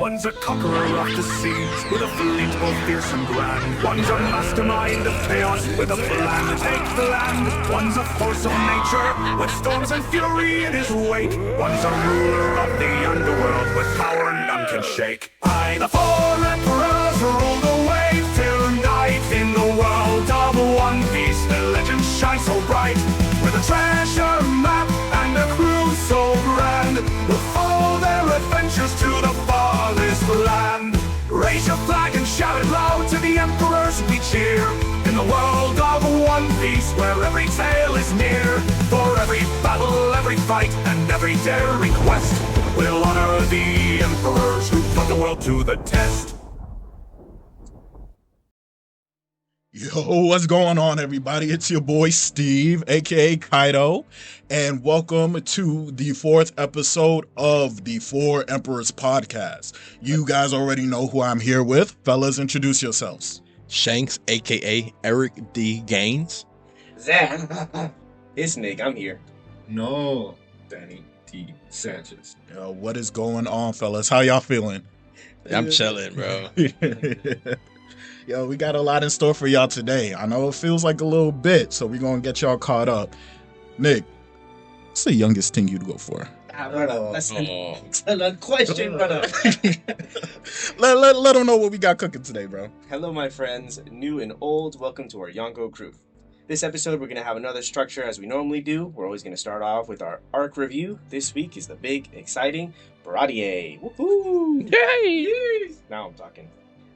One's a conqueror of the seas, with a fleet both fierce and grand. One's a mastermind of chaos, with a plan to take the land. One's a force of nature, with storms and fury in his wake. One's a ruler of the underworld, with power none can shake. Aye, the four emperors rule the wave till night. In the world of One Piece, the legend shines so bright. With a treasure map and a crew so grand, will follow their adventures to the farthest land. Raise your flag and shout it loud to the emperors we cheer. In the world of One Piece, where every tale is near. For every battle, every fight, and every daring quest, we'll honor the emperors who put the world to the test. Yo, what's going on, everybody? It's your boy Steve, aka Kaido, and welcome to the fourth episode of the Four Emperors podcast. You guys already know who I'm here with. Fellas, introduce yourselves. Shanks, aka Eric D. Gaines. Zach, it's Nick. I'm here. No, Danny T. Sanchez. Yo, what is going on, fellas? How y'all feeling? I'm chilling, bro. Yo, we got a lot in store for y'all today. I know it feels like a little bit, so we're going to get y'all caught up. Nick, what's the youngest thing you'd go for? Brother, that's a question, brother. let them know what we got cooking today, bro. Hello, my friends, new and old. Welcome to our Yonko crew. This episode, we're going to have another structure as we normally do. We're always going to start off with our arc review. This week is the big, exciting Baratie. Woohoo! Yay! Now I'm talking.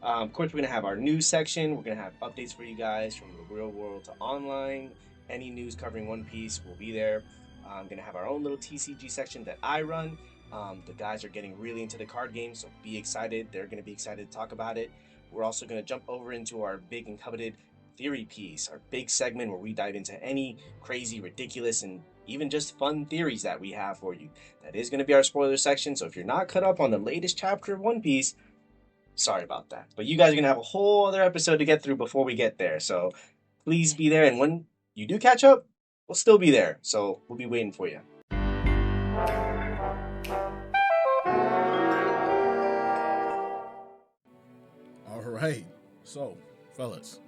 Of course, we're going to have our news section. We're going to have updates for you guys from the real world to online. Any news covering One Piece will be there. I'm going to have our own little TCG section that I run. The guys are getting really into the card game, so be excited. They're going to be excited to talk about it. We're also going to jump over into our big and coveted theory piece, our big segment where we dive into any crazy, ridiculous, and even just fun theories that we have for you. That is going to be our spoiler section, so if you're not caught up on the latest chapter of One Piece, sorry about that. But you guys are going to have a whole other episode to get through before we get there. So please be there. And when you do catch up, we'll still be there. So we'll be waiting for you. All right. So, fellas,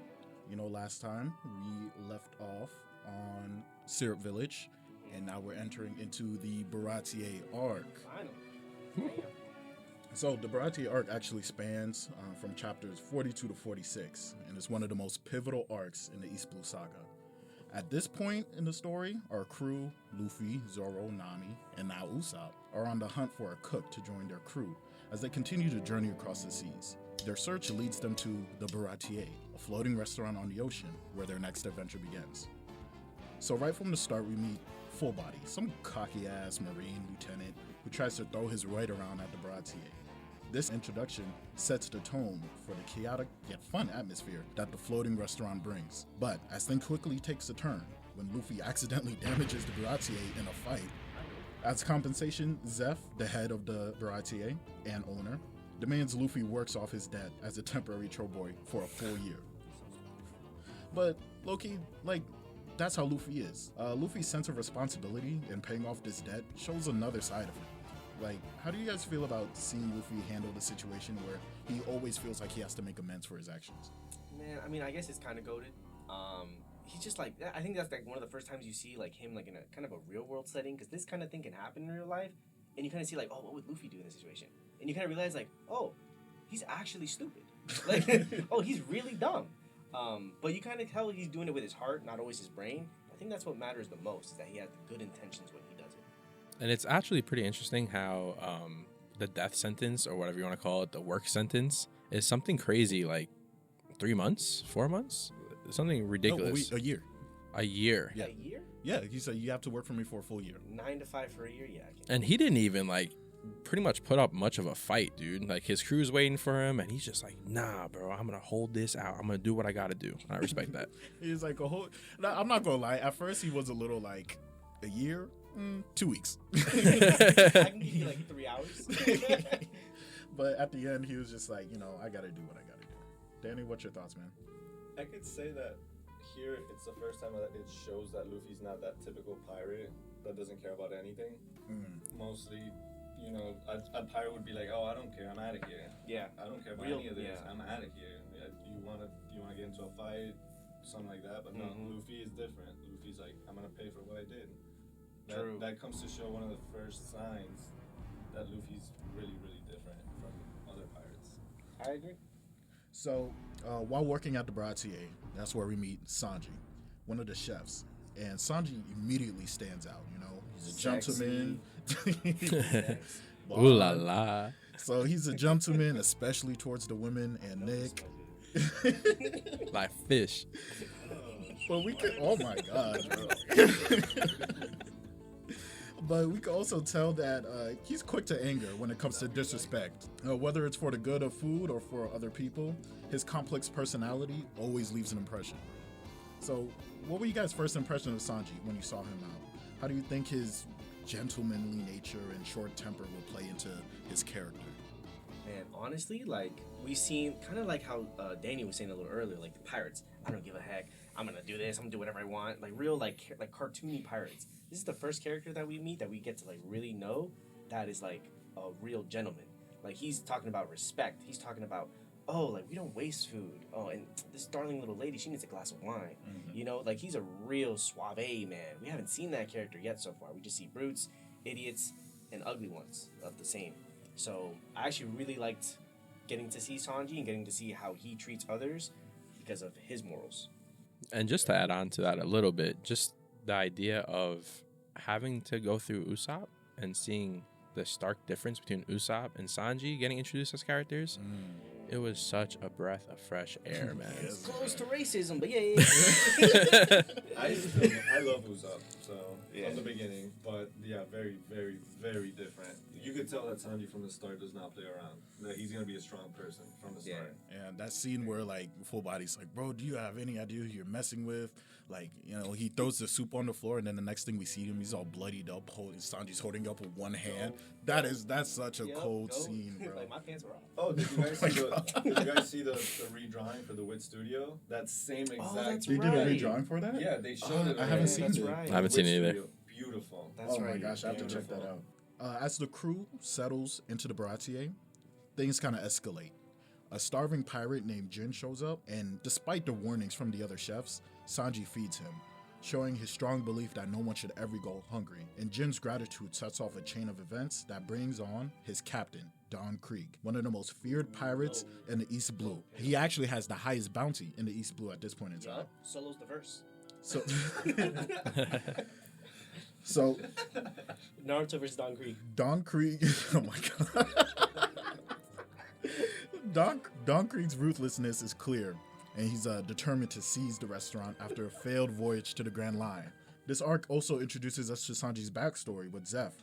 you know, last time we left off on Syrup Village, and now we're entering into the Baratie Arc. So the Baratie Arc actually spans from chapters 42 to 46, and it's one of the most pivotal arcs in the East Blue Saga. At this point in the story, our crew, Luffy, Zoro, Nami, and now Usopp, are on the hunt for a cook to join their crew as they continue to journey across the seas. Their search leads them to the Baratie, a floating restaurant on the ocean where their next adventure begins. So right from the start, we meet Full Body, some cocky-ass Marine lieutenant who tries to throw his weight around at the Baratie. This introduction sets the tone for the chaotic yet fun atmosphere that the floating restaurant brings. But as things quickly takes a turn, when Luffy accidentally damages the Baratie in a fight, as compensation, Zeph, the head of the Baratie and owner, demands Luffy works off his debt as a temporary troll boy for a full year. But low-key, that's how Luffy is. Luffy's sense of responsibility in paying off this debt shows another side of him. How do you guys feel about seeing Luffy handle the situation where he always feels like he has to make amends for his actions? Man, I mean, I guess it's kind of goated. He's just I think that's one of the first times you see him in a kind of a real world setting, because this kind of thing can happen in real life, and you kind of see what would Luffy do in this situation? And you kind of realize oh, he's actually stupid. Oh, he's really dumb. But you kind of tell he's doing it with his heart, not always his brain. I think that's what matters the most, is that he has the good intentions when he does it. And it's actually pretty interesting how the death sentence, or whatever you want to call it, the work sentence, is something crazy, 3 months, 4 months, something ridiculous. No, a year. A year. Yeah. A year? Yeah, he said you have to work for me for a full year. 9 to 5 for a year, yeah. And he didn't even pretty much put up much of a fight, dude. His crew's waiting for him, and he's just nah, bro, I'm gonna hold this out. I'm gonna do what I gotta do. I respect that. He's a whole. I'm not gonna lie. At first, he was a little a year. 2 weeks. I can give you 3 hours. But at the end, he was just I gotta do what I gotta do. Danny, what's your thoughts, man? I could say that here it's the first time that it shows that Luffy's not that typical pirate that doesn't care about anything. Mostly you know, a pirate would be like, oh, I don't care, I'm out of here. Yeah. I don't care about Real- any of this. yeah. I'm out of here. You wanna get into a fight, something like that. But no, Luffy is different. Luffy's like, I'm gonna pay for what I did. True. That comes to show one of the first signs that Luffy's really, really different from other pirates. I agree. So, while working at the Baratie, that's where we meet Sanji, one of the chefs. And Sanji immediately stands out, you know? He's a gentleman. Ooh la la. So he's a gentleman, especially towards the women and Nick. Like fish. But we could, oh my God, bro. But we can also tell that he's quick to anger when it comes to disrespect. Whether it's for the good of food or for other people, his complex personality always leaves an impression. So, what were you guys' first impression of Sanji when you saw him out? How do you think his gentlemanly nature and short temper will play into his character? Man, honestly, like, we've seen, kind of like how Danny was saying a little earlier, like, the pirates, I don't give a heck, I'm gonna do this, I'm gonna do whatever I want, like, real, like cartoony pirates. This is the first character that we meet that we get to, like, really know that is, like, a real gentleman. Like, he's talking about respect, he's talking about, oh, like, we don't waste food, oh, and this darling little lady, she needs a glass of wine, you know, like, he's a real suave man. We haven't seen that character yet so far. We just see brutes, idiots, and ugly ones of the same. So I actually really liked getting to see Sanji and getting to see how he treats others because of his morals. And just to add on to that a little bit, just the idea of having to go through Usopp and seeing the stark difference between Usopp and Sanji getting introduced as characters, it was such a breath of fresh air, man. Close to racism, but yeah. I love Usopp, so Yeah. from the beginning, but yeah, very, very, very different. You could tell that Sanji from the start does not play around. That he's gonna be a strong person from the start. And that scene where, like, Full Body's like, bro, do you have any idea who you're messing with? Like, you know, he throws the soup on the floor, and then the next thing we see him, he's all bloodied up. Sanji's holding up with one hand. That's such a cold scene, bro. Like, my pants were off. Oh, did you guys see the redrawing for the Wit Studio? That same exact. that's They did a right. redrawing for that? Yeah, they showed it. I haven't seen that's it. right. I haven't seen it Wit either. Studio, beautiful. That's Oh right. my gosh, I have to check that Beautiful. out. As the crew settles into the Baratie, things kind of escalate. A starving pirate named Jin shows up, and despite the warnings from the other chefs, Sanji feeds him, showing his strong belief that no one should ever go hungry. And Jin's gratitude sets off a chain of events that brings on his captain, Don Krieg, one of the most feared pirates in the East Blue. He actually has the highest bounty in the East Blue at this point in time. Yup, Solo's the verse. So, so Naruto versus Don Krieg. Don Krieg, oh my god. Don Krieg's ruthlessness is clear, and he's determined to seize the restaurant after a failed voyage to the Grand Line. This arc also introduces us to Sanji's backstory with Zeph.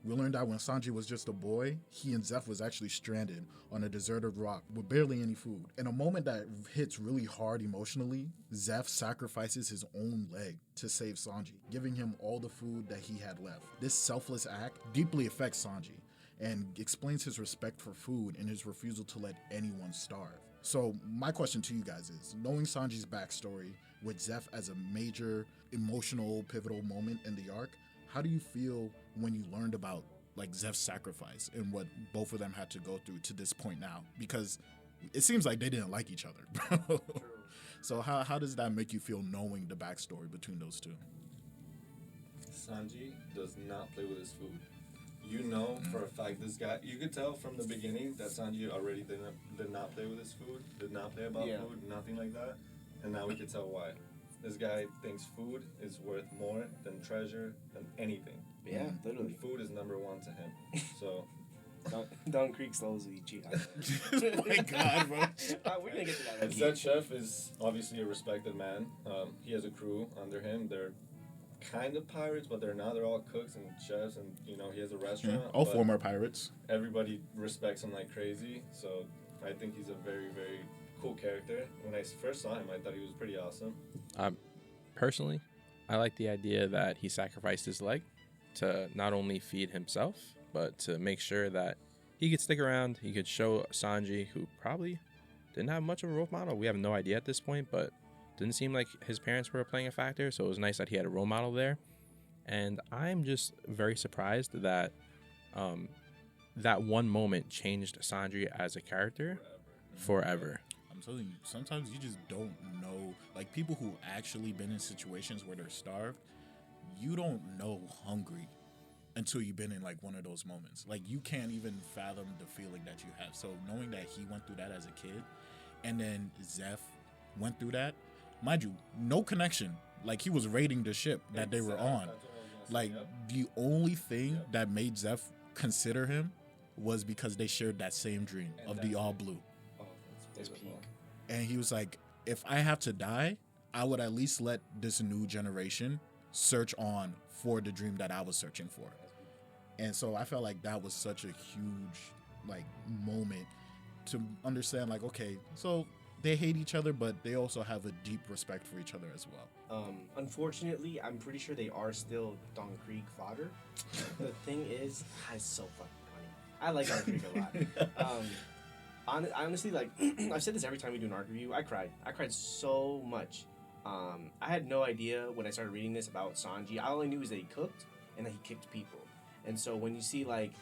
We learned that when Sanji was just a boy, he and Zeph was actually stranded on a deserted rock with barely any food. In a moment that hits really hard emotionally, Zeph sacrifices his own leg to save Sanji, giving him all the food that he had left. This selfless act deeply affects Sanji and explains his respect for food and his refusal to let anyone starve. So my question to you guys is, knowing Sanji's backstory with Zeph as a major emotional pivotal moment in the arc, how do you feel when you learned about, like, Zeph's sacrifice and what both of them had to go through to this point now? Because it seems like they didn't like each other, bro. So how does that make you feel knowing the backstory between those two? Sanji does not play with his food. You know for a fact this guy, you could tell from the beginning that Sanji already did not play with his food, did not play about food, nothing like that. And now we could tell why. This guy thinks food is worth more than treasure, than anything. Yeah, literally. And food is number one to him. So Don Krieg slows the cheat. Oh my god, bro. We're gonna get to that. and said chef is obviously a respected man. He has a crew under him. They're kind of pirates, but they're not. They're all cooks and chefs, and you know he has a restaurant. All but former pirates. Everybody respects him like crazy. So I think he's a very, very cool character. When I first saw him, I thought he was pretty awesome. Personally, I like the idea that he sacrificed his leg to not only feed himself, but to make sure that he could stick around. He could show Sanji, who probably didn't have much of a role model. We have no idea at this point, but didn't seem like his parents were playing a factor. So it was nice that he had a role model there. And I'm just very surprised that that one moment changed Sanji as a character forever. I'm telling you, sometimes you just don't know. Like, people who actually been in situations where they're starved, you don't know hungry until you've been in, like, one of those moments. Like, you can't even fathom the feeling that you have. So knowing that he went through that as a kid, and then Zeph went through that, mind you, no connection. Like, he was raiding the ship that they were on. Like, the only thing that made Zeph consider him was because they shared that same dream of the all blue. Oh, that's peak. And he was like, if I have to die, I would at least let this new generation search on for the dream that I was searching for. And so I felt like that was such a huge, like, moment to understand, like, okay, so they hate each other, but they also have a deep respect for each other as well. Unfortunately, I'm pretty sure they are still Don Krieg fodder. The thing is, it's so fucking funny. I like Don Krieg a lot. Honestly, like, I've said this every time we do an arc review. I cried so much. I had no idea when I started reading this about Sanji. All I knew is that he cooked and that he kicked people. And so when you see, like,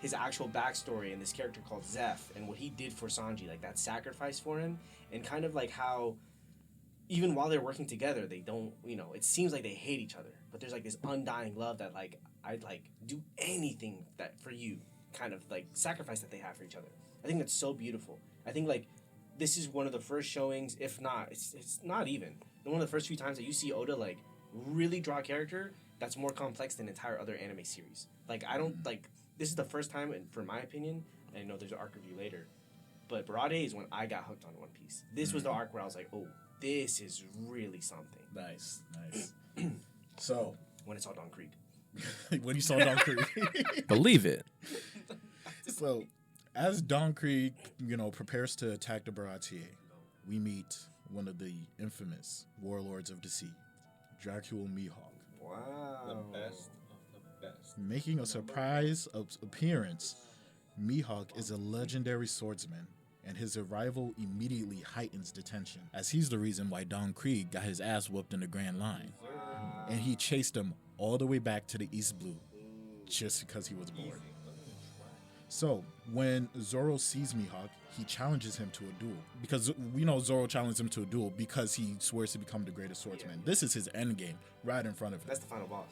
his actual backstory and this character called Zeph and what he did for Sanji, like that sacrifice for him, and kind of like how even while they're working together, they don't, it seems like they hate each other, but there's like this undying love that, like, I'd like do anything that for you, kind of like sacrifice that they have for each other. I think that's so beautiful. I think, like, this is one of the first showings, if not, it's not even one of the first few times that you see Oda, like, really draw a character that's more complex than entire other anime series. Like, I don't, like, this is the first time, and for my opinion, and I know there's an arc review later, but Baratie is when I got hooked on One Piece. This was the arc where I was like, oh, this is really something. Nice. So, When it's all Don Krieg. when you saw Don Krieg. Believe it. So, as Don Krieg, prepares to attack the Baratie, we meet one of the infamous warlords of the sea, Dracula Mihawk. Wow. The best of the best. Making a surprise appearance, Mihawk is a legendary swordsman, and his arrival immediately heightens the tension, as he's the reason why Don Krieg got his ass whooped in the Grand Line. And he chased him all the way back to the East Blue, just because he was bored. So, when Zoro sees Mihawk, he challenges him to a duel. Because we know Zoro challenged him to a duel because he swears to become the greatest swordsman. This is his end game, right in front of him. That's the final boss.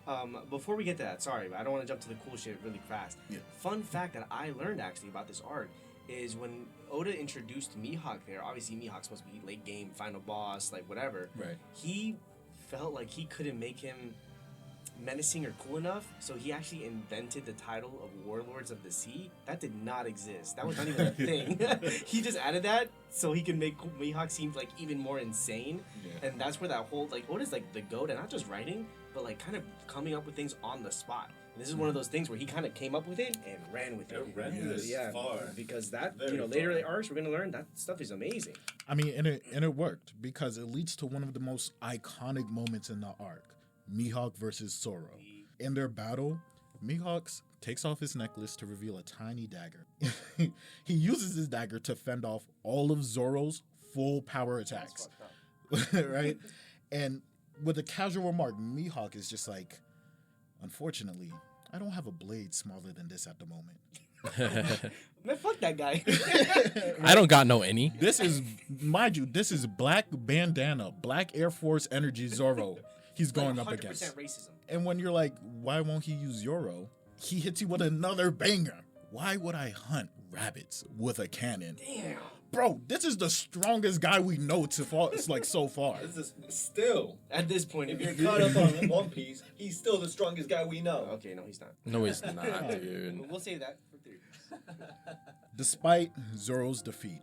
Before we get to that, sorry, but I don't want to jump to the cool shit really fast. Yeah. Fun fact that I learned actually about this arc is when Oda introduced Mihawk there, obviously Mihawk's supposed to be late game, final boss, like whatever. Right. He felt like he couldn't make him menacing or cool enough, so he actually invented the title of Warlords of the Sea. That did not exist. That was not even a thing. He just added that so he could make Mihawk seem like even more insane. Yeah. And that's where that whole, like, Oda's like the goat, and not just writing, but like kind of coming up with things on the spot. And this is one of those things where he kind of came up with it and ran with it. Far. Because that, Very later far. in the arcs, we're gonna learn that stuff is amazing. I mean, and it worked because it leads to one of the most iconic moments in the arc. Mihawk versus Zoro. In their battle, Mihawk takes off his necklace to reveal a tiny dagger. He uses his dagger to fend off all of Zoro's full power attacks. Right? And with a casual remark, Mihawk is just like, unfortunately, I don't have a blade smaller than this at the moment. Man, fuck that guy. I don't got no any. This is, mind you, this is black bandana, black Air Force energy Zoro he's going up against. 100% racism. And when you're like, why won't he use Zoro? He hits you with another banger. Why would I hunt rabbits with a cannon? Damn. Bro, this is the strongest guy we know it's like so far. This is still, At this point, if you're caught up on One Piece, he's still the strongest guy we know. Okay, no, he's not. No, he's not, dude. We'll save that for 3. Despite Zoro's defeat,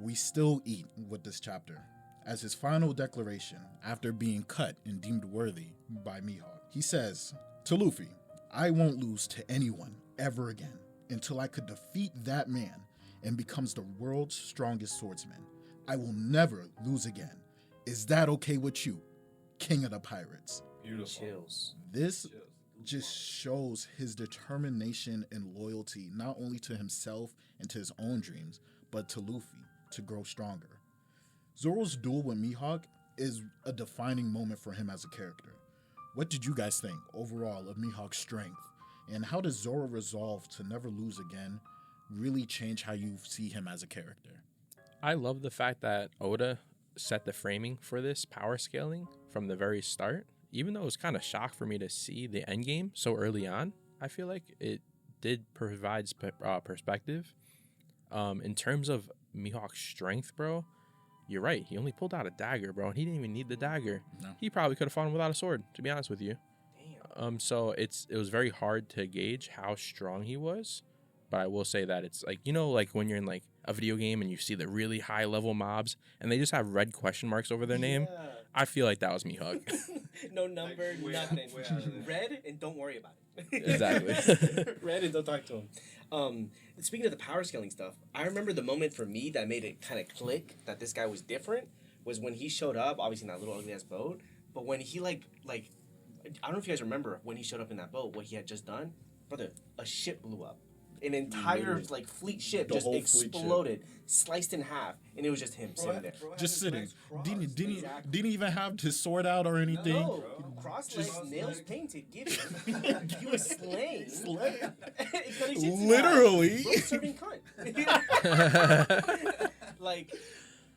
we still eat with this chapter. As his final declaration, after being cut and deemed worthy by Mihawk, he says to Luffy, I won't lose to anyone ever again until I could defeat that man and becomes the world's strongest swordsman. I will never lose again. Is that okay with you, King of the Pirates? Beautiful. Chills. This just shows his determination and loyalty, not only to himself and to his own dreams, but to Luffy to grow stronger. Zoro's duel with Mihawk is a defining moment for him as a character. What did you guys think overall of Mihawk's strength And how does Zoro resolve to never lose again really change how you see him as a character? I love the fact that Oda set the framing for this power scaling from the very start. Even though it was kind of shock for me to see the end game so early on, I feel like it did provide perspective. In terms of Mihawk's strength, bro, you're right. He only pulled out a dagger, bro, and he didn't even need the dagger. No. He probably could have fought him without a sword, to be honest with you. Damn. So it was very hard to gauge how strong he was. But I will say that it's like, you know, like when you're in like a video game and you see the really high level mobs and they just have red question marks over their name. I feel like that was Mihawk. No number, Like, nothing. way out of there. Red and don't worry about it. Exactly. Red and don't talk to him. Speaking of the power scaling stuff, I remember the moment for me that made it kind of click that this guy was different was when he showed up, obviously in that little ugly ass boat, but when he like I don't know if you guys remember when he showed up in that boat, what he had just done. Brother, a ship blew up. An entire like fleet ship The just whole fleet ship. exploded, sliced in half, and it was just him sitting there. Just sitting. Didn't Exactly. even have his sword out or anything. No, cross legs, nails painted, get it. He was slain. Literally. Serving cunt. Like,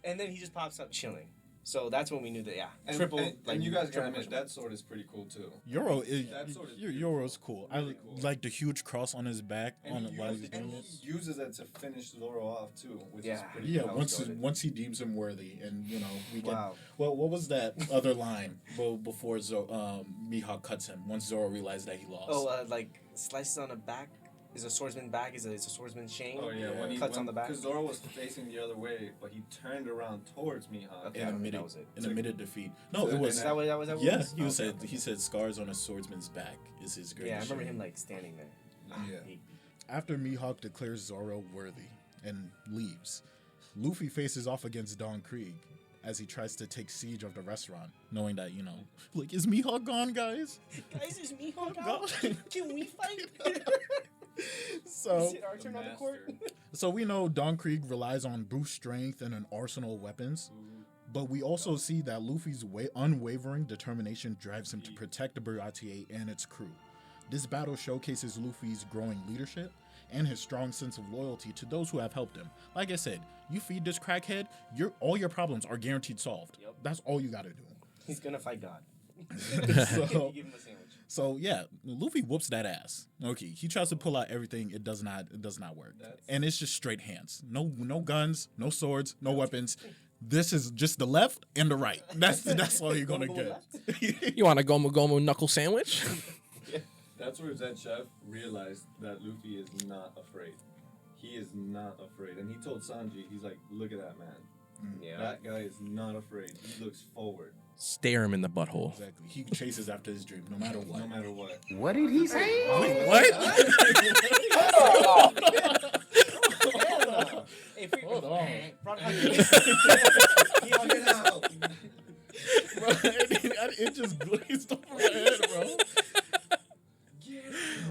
and then he just pops up chilling. So that's when we knew that, And you guys gotta triple admit, push. that sword is pretty cool too. That sword is pretty Yoro's cool. Really I cool. like the huge cross on his back And while he he's doing it. uses it to finish Zoro off too, which is Yeah. pretty Yeah, cool. once he deems him worthy, and you know we get. Wow. Well, what was that other line before Mihawk cuts him? Once Zoro realized that he lost. Oh, like slices on the back is a swordsman's back. It's a swordsman's chain. Oh yeah, when he cuts on the back. Because Zoro was facing the other way, but he turned around towards Mihawk. Okay. and I don't think admitted that was it. and admitted defeat. No, it And was. Is that what that was? Yeah, Okay. he said scars on a swordsman's back is his greatest. Yeah, I remember shame. him like standing there. Yeah. He- After Mihawk declares Zoro worthy and leaves, Luffy faces off against Don Krieg as he tries to take siege of the restaurant, knowing that, you know, like, is Mihawk gone, guys? Guys, is Mihawk Go. out? Can we fight? So, Is it our turn on the court? so we know Don Krieg relies on brute strength and an arsenal of weapons, but we also see that Luffy's unwavering determination drives him to protect the Baratie and its crew. This battle showcases Luffy's growing leadership and his strong sense of loyalty to those who have helped him. Like I said, you feed this crackhead, all your problems are guaranteed solved. Yep. That's all you gotta do. He's gonna fight God. So, Give him a sandwich. so yeah, Luffy whoops that ass. Okay, he tries to pull out everything. It does not work. And it's just straight hands. No guns, no swords, no weapons. This is just the left and the right. That's all you're gonna get. You want a Gomu Gomu knuckle sandwich? That's where Zed Chef realized that Luffy is not afraid. He is not afraid. And he told Sanji, he's like, look at that man. Yeah. That guy is not afraid. He looks forward. Stare him in the butthole. Exactly. He chases after his dream, no matter what. No matter what. What did he say? Wait, what? Hold on. Bro, it just glazed over my head, bro.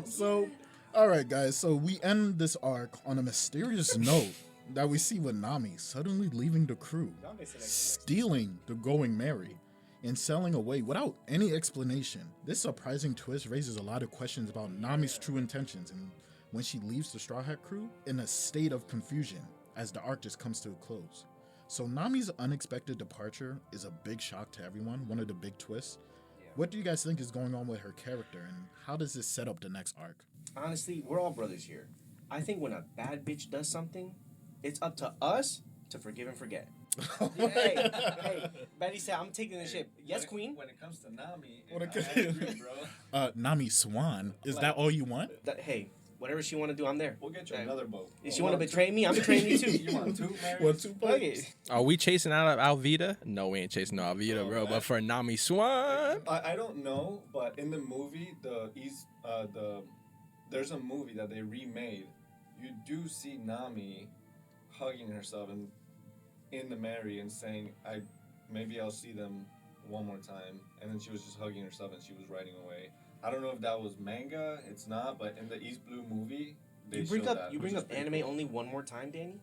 So, all right, guys. So we end this arc on a mysterious note that we see with Nami suddenly leaving the crew, stealing the Going Merry, and sailing away without any explanation. This surprising twist raises a lot of questions about Nami's true intentions and when she leaves the Straw Hat crew in a state of confusion as the arc just comes to a close. So Nami's unexpected departure is a big shock to everyone, one of the big twists. What do you guys think is going on with her character, and how does this set up the next arc? Honestly, we're all brothers here. I think when a bad bitch does something, it's up to us to forgive and forget. Hey, Betty said, I'm taking the ship. Yes, Queen. When it comes to Nami, When it I comes- agree, bro. Nami Swan, is that all you want? Hey, whatever she want to do, I'm there. We'll get you another boat. If she want to betray me, I'm betraying you too. You want two marriages? What, two Fuck buckets? it. Are we chasing out of Alvida? No, we ain't chasing no Alvida, bro. But for Nami Swan, I don't know, but in the movie, there's a movie that they remade. You do see Nami hugging herself and in the Mary and saying, maybe I'll see them one more time. And then she was just hugging herself and she was riding away. I don't know if that was manga. It's not, but in the East Blue movie, they You bring showed up that, you which bring is up pretty anime cool. only one more time, Danny.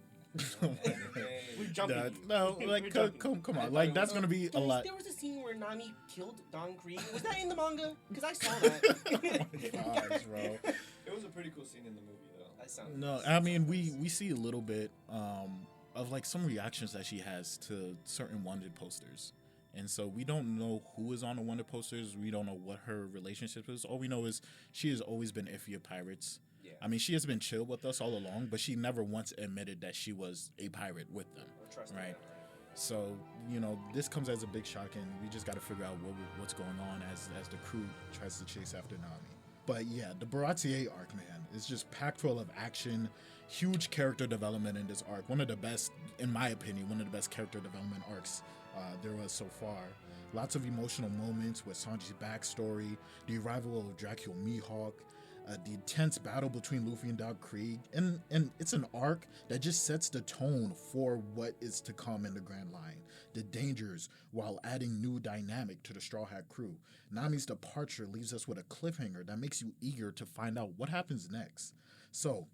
We're jumping. No, like come on, like that's gonna be a lot. There was a scene where Nami killed Don Krieg. Was that in the manga? Because I saw that. Gosh, bro. It was a pretty cool scene in the movie, though. No, I mean we see a little bit of like some reactions that she has to certain wanted posters. And so we don't know who is on the wanted posters. We don't know what her relationship is. All we know is she has always been iffy of pirates. Yeah. I mean, she has been chill with us all along, but she never once admitted that she was a pirate with them. Right? So, you know, this comes as a big shock, and we just got to figure out what's going on as the crew tries to chase after Nami. But yeah, the Baratie arc, man, is just packed full of action, huge character development in this arc. One of the best, in my opinion, one of the best character development arcs there was so far. Lots of emotional moments with Sanji's backstory, the arrival of Dracula Mihawk, the intense battle between Luffy and Don Krieg, and it's an arc that just sets the tone for what is to come in the Grand Line, the dangers, while adding new dynamic to the Straw Hat crew. Nami's departure leaves us with a cliffhanger that makes you eager to find out what happens next. So,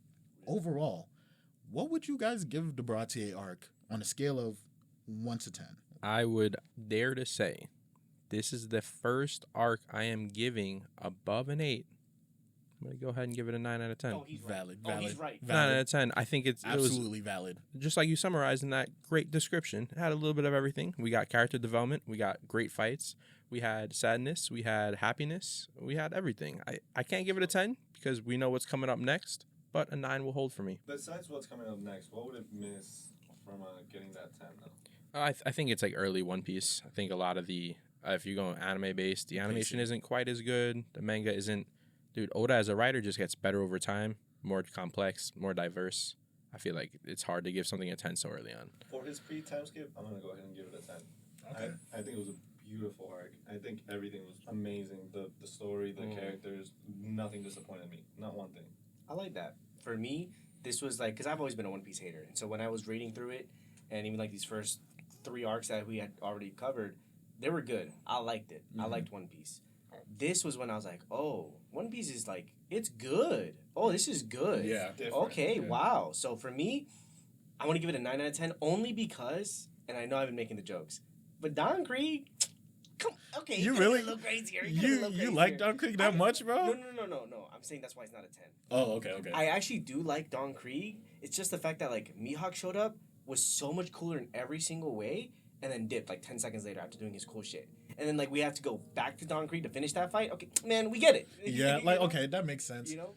overall, what would you guys give the Baratie arc on a scale of 1 to 10? I would dare to say this is the first arc I am giving above an 8. I'm going to go ahead and give it a 9 out of 10. Oh, he's right. Valid. He's right. 9 out of 10. I think it was absolutely valid. Just like you summarized in that great description. It had a little bit of everything. We got character development. We got great fights. We had sadness. We had happiness. We had everything. I can't give it a 10 because we know what's coming up next, but a 9 will hold for me. Besides what's coming up next, what would it miss from getting that 10, though? I think it's like early One Piece. I think a lot of the, if you go anime based, the animation isn't quite as good. The manga isn't. Dude, Oda as a writer just gets better over time, more complex, more diverse. I feel like it's hard to give something a 10 so early on. For his pre-time skip, I'm going to go ahead and give it a 10. Okay. I think it was a beautiful arc. I think everything was amazing. The story, the characters, nothing disappointed me. Not one thing. I like that. For me, this was like, because I've always been a One Piece hater. And so when I was reading through it, and even like these first 3 arcs that we had already covered, they were good. I liked it. I liked One Piece. This was when I was like, oh, One Piece is like, it's good. Oh, this is good. Yeah. Okay, wow. So for me, I want to give it a 9 out of 10 only because, and I know I've been making the jokes, but Don Krieg, okay. You really? A little crazier. You like Don Krieg that much, bro? No. I'm saying that's why it's not a 10. Oh, okay. I actually do like Don Krieg. It's just the fact that, like, Mihawk showed up, was so much cooler in every single way, and then dipped, like, 10 seconds later after doing his cool shit. And then, like, we have to go back to Don Krieg to finish that fight. Okay, man, we get it. Yeah, like, okay, that makes sense. You know?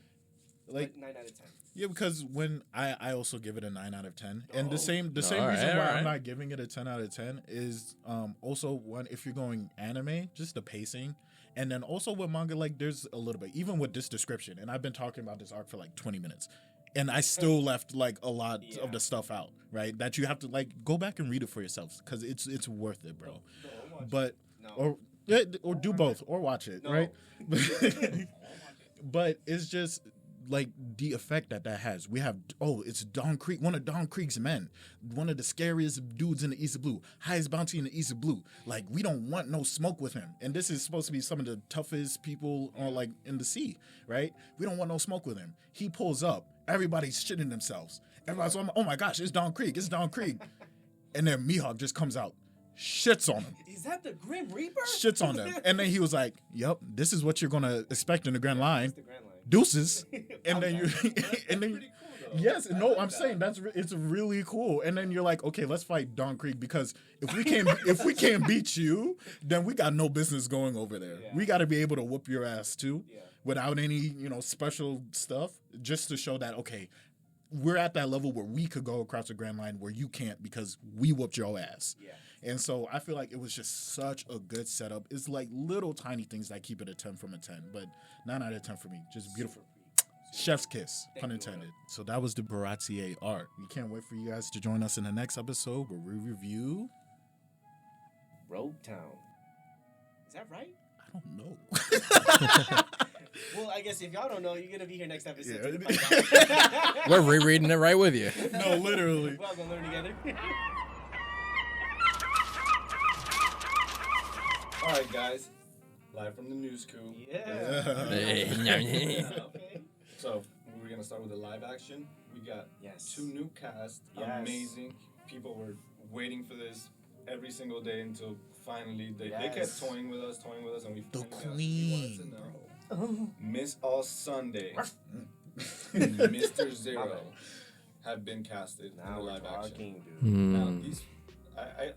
Like, 9 out of 10. Yeah, because when I also give it a 9 out of 10, and the same all reason right, why all right. I'm not giving it a 10 out of 10 is also one, if you're going anime, just the pacing, and then also with manga, like there's a little bit, even with this description, and I've been talking about this arc for like 20 minutes, and I still left like a lot of the stuff out, right? That you have to like go back and read it for yourselves because it's worth it, bro. But or do both or watch it, right? But it's just like the effect that has. We have, it's Don Krieg, one of Don Krieg's men, one of the scariest dudes in the East of Blue, highest bounty in the East of Blue. Like, we don't want no smoke with him. And this is supposed to be some of the toughest people like in the sea, right? We don't want no smoke with him. He pulls up, everybody's shitting themselves. Everybody's like, oh my gosh, it's Don Krieg, and then Mihawk just comes out, shits on him. Is that the Grim Reaper? Shits on them. And then he was like, yep, this is what you're going to expect in the Grand Line. The Grand Line. Deuces. And then yes, no, I'm saying it's really cool. And then you're like, okay, let's fight Don Krieg because if we can't beat you, then we got no business going over there. Yeah. We got to be able to whoop your ass too, without any special stuff, just to show that okay, we're at that level where we could go across the Grand Line where you can't because we whooped your ass. Yeah. And so I feel like it was just such a good setup. It's like little tiny things that keep it a 10 from a 10, but 9 out of 10 for me. Just beautiful. Chef's kiss, pun intended. So that was the Baratie Arc. We can't wait for you guys to join us in the next episode where we review Rogue Town. Is that right? I don't know. Well, I guess if y'all don't know, you're going to be here next episode. Yeah. We're rereading it right with you. No, literally. We're all going to learn together. All right, guys. Live from the news coop. Yeah. Hey, Okay. So we're going to start with the live action. We got Yes. 2 new casts. Yes. Amazing. People were waiting for this every single day until finally they Yes. kept toying with us, and we The finally queen, got, bro. Miss All Sunday, Mr. Zero, have been casted in Now the we're live action. talking, dude. Now Hmm.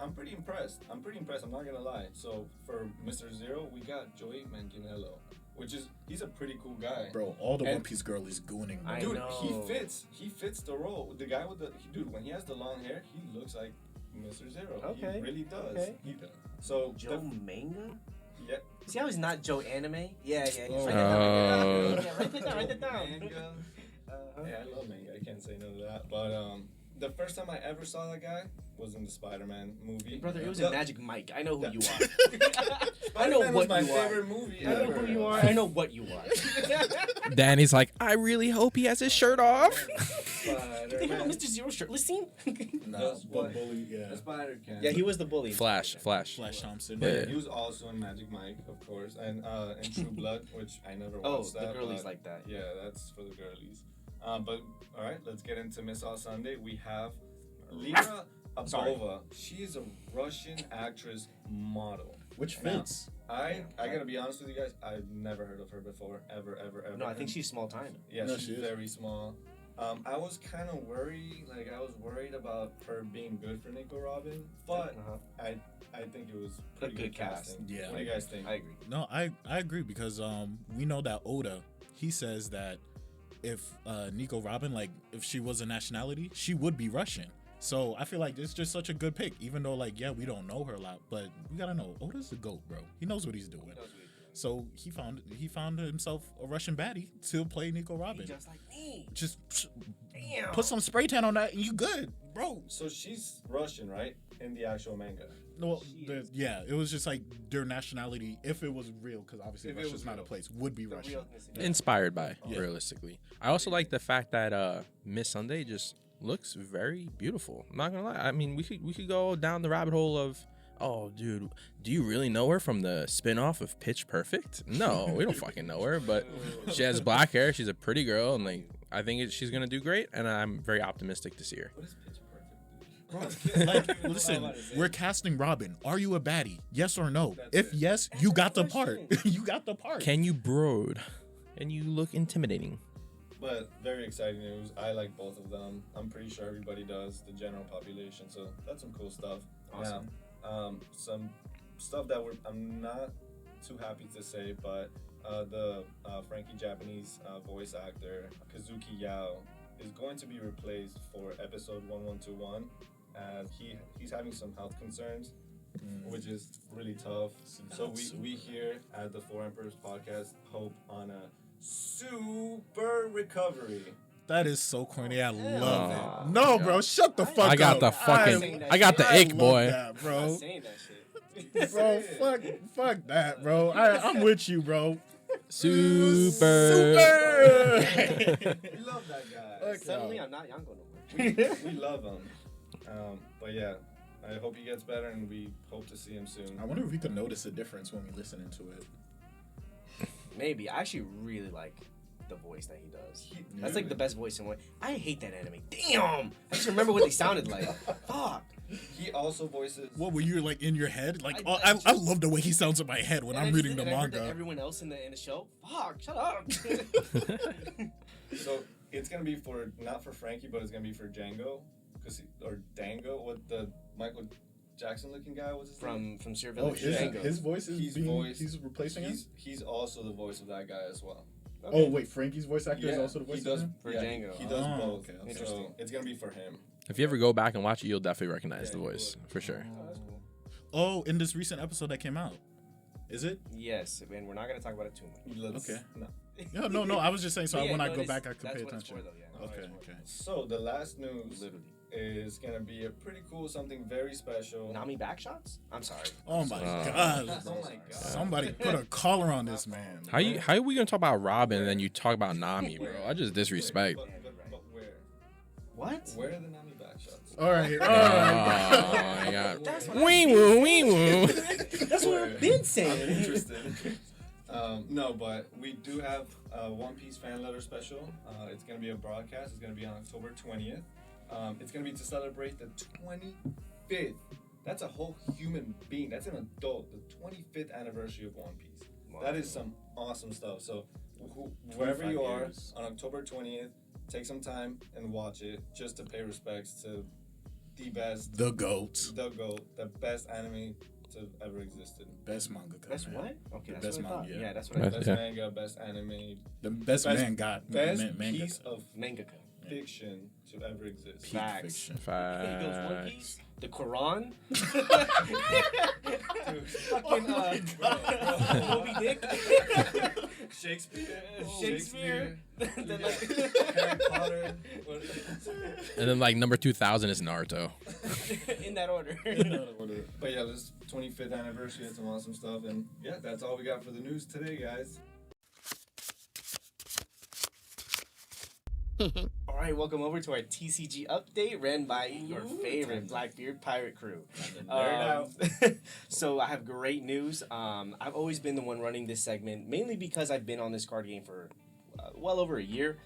I'm pretty impressed. I'm not gonna lie. So for Mr. Zero, we got Joey Manganiello, he's a pretty cool guy. Bro, all the And- One Piece girl is gooning, bro. I Dude, know. he fits the role. The guy with when he has the long hair, he looks like Mr. Zero. Okay. He really does. Okay. So Joe Manga? yeah. See how he's not Joe Anime? Yeah. Oh. Write that down. Write that down. Manga. Uh-huh. Yeah, I love manga. I can't say no to that. But the first time I ever saw that guy was in the Spider-Man movie. Brother, it was Yeah. in Magic Mike. I know who you are. I know Spider-Man what was my you are. favorite movie I know ever. who you are. I know what you are. Danny's like, I really hope he has his shirt off. Did they have a Spider-Man. Mr. Zero shirtless scene? Nah, The but bully, The yeah. Spider-Can. Yeah, he was the bully. Flash. Flash Thompson. Yeah. He was also in Magic Mike, of course, and in True Blood, which I never Oh, watched the that. girlies but like that. Yeah, that's for the girlies. But all right, let's get into Miss All Sunday. We have Lira Sorry. Abova. She's a Russian actress model. Which Now, fits. I gotta be honest with you guys. I've never heard of her before, ever. No, I think she's small time. Yeah, No, she's she is. very small. I was kind of worried. Like I was worried about her being good for Nico Robin, but Uh-huh. I think it was pretty good good casting. Yeah. What do you guys think? I agree. No, I agree because we know that Oda, he says that if Nico Robin, like if she was a nationality, she would be Russian. So I feel like it's just such a good pick, even though like yeah, we don't know her a lot, but we gotta know Oda's the GOAT, bro. He knows what he's doing. So he found himself a Russian baddie to play Nico Robin. Just like me. Just Damn. put some spray tan on that and you good, bro. So she's Russian, right? In the actual manga. No, She yeah, it was just like their nationality, if it was real, because obviously If it Russia's was not real. a place, would be The Russian. real ethnicity. Inspired by, Yeah. realistically. I also like the fact that Miss Sunday just looks very beautiful. I'm not gonna lie. I mean, we could go down the rabbit hole of, oh, dude, do you really know her from the spin-off of Pitch Perfect? No, we don't fucking know her, but she has black hair. She's a pretty girl, and like I think she's gonna do great, and I'm very optimistic to see her. What is Pitch Perfect? Like, listen, we're casting Robin. Are you a baddie? Yes or no? That's If it. yes, you got the part. You got the part. Can you brood? And you look intimidating. But very exciting news. I like both of them. I'm pretty sure everybody does, the general population. So that's some cool stuff. Awesome. Now, some stuff that I'm not too happy to say, but the Frankie Japanese voice actor Kazuki Yao is going to be replaced for episode 1121, as he's having some health concerns, which is really tough. So we here at the Four Emperors podcast hope on a super recovery. That is so corny. I love Aw, it. No, God. bro, shut the fuck up. I got the fucking, I got the ick, love boy. that, I'm bro. not saying that shit. Bro, fuck that, bro. I'm with you, bro. Super. We love that guy. Okay. Suddenly, I'm not Yanko no more. We love him. But yeah, I hope he gets better, and we hope to see him soon. I wonder if we could notice a difference when we listen into it. Maybe. I actually really like the voice that he does. He- That's like the best voice in one. I hate that anime. Damn! I just remember what they sounded like. Fuck. He also voices. What were you like in your head? Like, I I love the way he sounds in my head when And I'm I reading just- the and I heard that manga. everyone else in the show. Fuck! Shut up. So it's gonna be for not for Frankie, but it's gonna be for Django, or Dango, what the Michael Jackson looking guy was his name? from Sir Oh, Village. his voice is He's being, voiced- he's replacing him? He's also the voice of that guy as well. Oh, wait, Frankie's voice actor is also the voice he does of him? For yeah, Django. He does Oh, both. okay, okay. So Interesting. it's gonna be for him. If you ever go back and watch it, you'll definitely recognize Yeah, the you voice would. for sure. Oh, in this recent episode that came out. Is it? Yes, and we're not gonna talk about it too much. Okay. No. No, I was just saying, so Yeah, when I no, go it is- back, I could that's pay what it's attention. for, though, yeah. Okay, That's okay. So the last news Literally. is gonna be a pretty cool, something very special. Nami backshots? I'm sorry. Oh my Oh. god. Oh my god. Somebody put a collar on this man. How are we gonna talk about Robin and then you talk about Nami, bro? I just disrespect. But where? What? Where are the Nami backshots? All right. Oh my god. That's what Wee woo, wee woo. That's what I've been I'm saying. interested. No, but we do have a One Piece fan letter special. It's going to be a broadcast. It's going to be on October 20th. It's going to be to celebrate the 25th. That's a whole human being. That's an adult. The 25th anniversary of One Piece. Wow. That is some awesome stuff. So wherever you are on October 20th, take some time and watch it just to pay respects to the best. The GOAT. The best anime to ever existed. Best manga. Best what? Okay, that's best what I thought. manga. Yeah, that's what I thought. Best manga, best anime. The best manga. Best manga. piece of mangaka fiction to ever exist. Peak fiction. Eagles One Piece, the Quran, fucking Moby Dick, Shakespeare, then like Harry Potter, And then like number 2000 is Naruto. in that order. But yeah, this 25th anniversary had some awesome stuff, and yeah, that's all we got for the news today, guys. All right, welcome over to our TCG update, ran by your favorite Blackbeard pirate crew. So I have great news. I've always been the one running this segment, mainly because I've been on this card game for well over a year.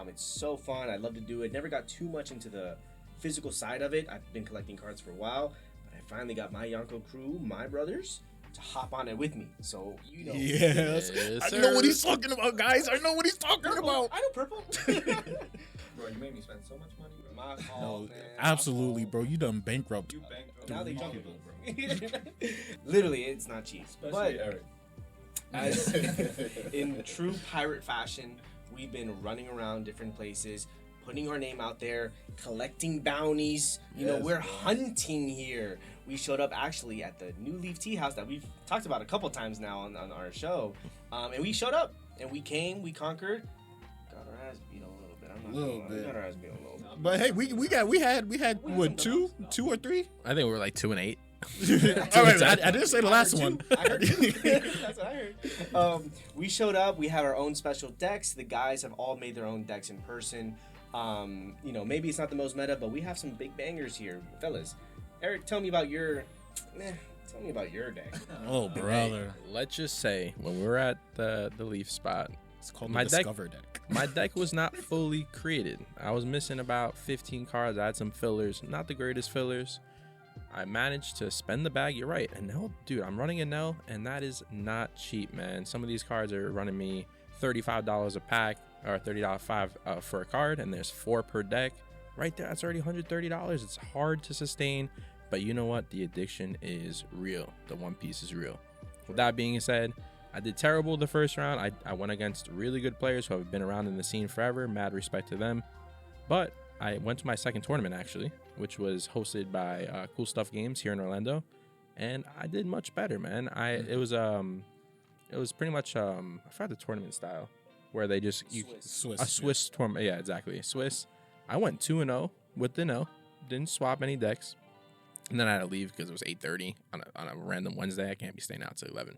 It's so fun. I love to do it. Never got too much into the physical side of it. I've been collecting cards for a while, but I finally got my Yonko crew, my brothers, to hop on it with me. So, you know. Yes. I know what he's talking about, guys. I know what he's talking about. I know purple. Bro, you made me spend so much money. My fault, No, man. absolutely, bro. You done bankrupt. You bankrupt. Now they all jump of it, them, bro. Literally, it's not cheap. Especially But Eric. as in true pirate fashion, we've been running around different places, putting our name out there, collecting bounties. You know, Yes, we're bro. hunting here. We showed up actually at the New Leaf Tea House that we've talked about a couple times now on our show. And we showed up, and we came, we conquered. Got our ass beat a little bit. I'm not Little gonna lie. bit. Got our ass beat a little bit. But hey, we had what, two or three? I think we were like 2 and 8. All right, I didn't say the last one. I heard you. That's what I heard. We showed up. We have our own special decks. The guys have all made their own decks in person. You know, maybe it's not the most meta, but we have some big bangers here, fellas. Eric, tell me about your deck. Oh, brother. Let's just say when we were at the Leaf spot, It's called My the deck- Discover deck. my deck was not fully created. I was missing about 15 cards. I had some fillers, not the greatest fillers. I managed to spend the bag. You're right. And now, dude, I'm running a Nell, and that is not cheap, man. Some of these cards are running me $35 a pack, or $30.05 for a card, and there's 4 per deck. Right there, that's already $130. It's hard to sustain, but you know what? The addiction is real. The One Piece is real. With that being said, I did terrible the first round. I went against really good players who have been around in the scene forever. Mad respect to them. But I went to my second tournament, actually, which was hosted by Cool Stuff Games here in Orlando, and I did much better, man. It was pretty much I forgot the tournament style, where they just Swiss. a Swiss tournament. Yeah, exactly. Swiss. I went 2-0 with the no. Didn't swap any decks. And then I had to leave because it was 8:30 on a random Wednesday. I can't be staying out till 11.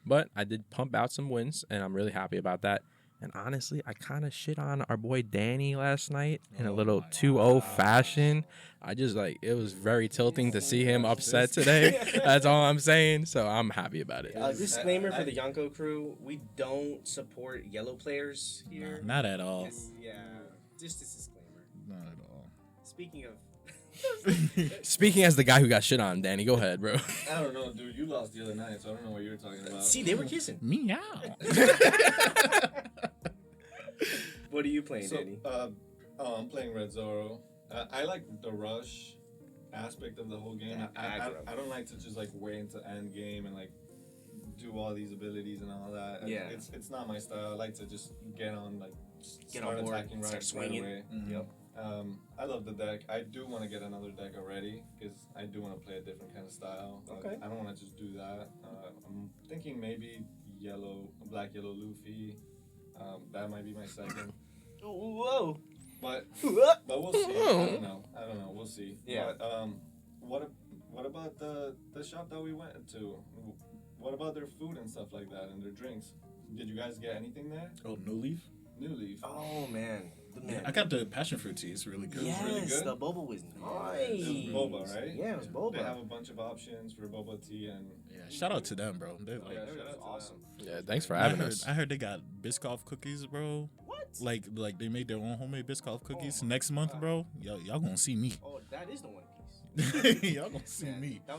But I did pump out some wins, and I'm really happy about that. And honestly, I kind of shit on our boy Danny last night in a little 2-0 fashion. I just it was very tilting to see him upset today. That's all I'm saying. So I'm happy about it. Disclaimer for the Yonko crew: we don't support yellow players here. Not at all. Yeah, just a disclaimer. Not at all. Speaking of, Speaking as the guy who got shit on, Danny, go ahead, bro. I don't know, dude. You lost the other night, so I don't know what you're talking about. see, they were kissing. Meow. What are you playing, So, Danny? I'm playing Red Zoro. I like the rush aspect of the whole game. I don't like to just wait until end game and do all these abilities and all that. Yeah. It's not my style. I like to just get on Get start on board, attacking start right swinging. away. Mhm. Yep. I love the deck. I do want to get another deck already because I do want to play a different kind of style. Okay. I don't want to just do that. I'm thinking maybe black yellow Luffy. That might be my second. Whoa. But What? we'll see. I don't know. We'll see. Yeah. But what about the shop that we went to? What about their food and stuff like that and their drinks? Did you guys get anything there? Oh, New Leaf? New Leaf. Oh man, man. I got the passion fruit tea. It's really good. Yes, really good. the boba was nice. It was boba, right? Yeah, it was boba. They have a bunch of options for boba tea and. Yeah, shout out to them, bro. They like. Yeah, That shout was out to awesome. Yeah, thanks for I having heard, us. I heard they got Biscoff cookies, bro. What? Like they made their own homemade Biscoff cookies. my Next month, God. bro. Y'all gonna see me. Oh, that is the One Piece. Y'all gonna see Man, me. That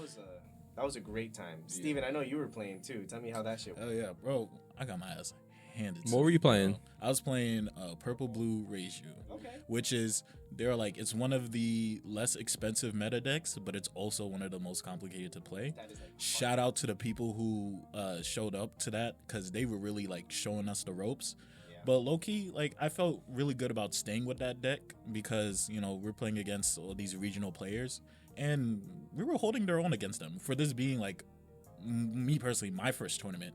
was a great time. Steven, I know you were playing too. Tell me how that shit went. Oh yeah, bro. I got my ass handed. to What were me, you playing? bro. I was playing Purple Blue Ratio. Okay. Which is it's one of the less expensive meta decks, but it's also one of the most complicated to play. That is like Shout out to the people who showed up to that because they were really like showing us the ropes. Yeah. But low key, like I felt really good about staying with that deck because we're playing against all these regional players and we were holding their own against them. For this being like me personally, my first tournament.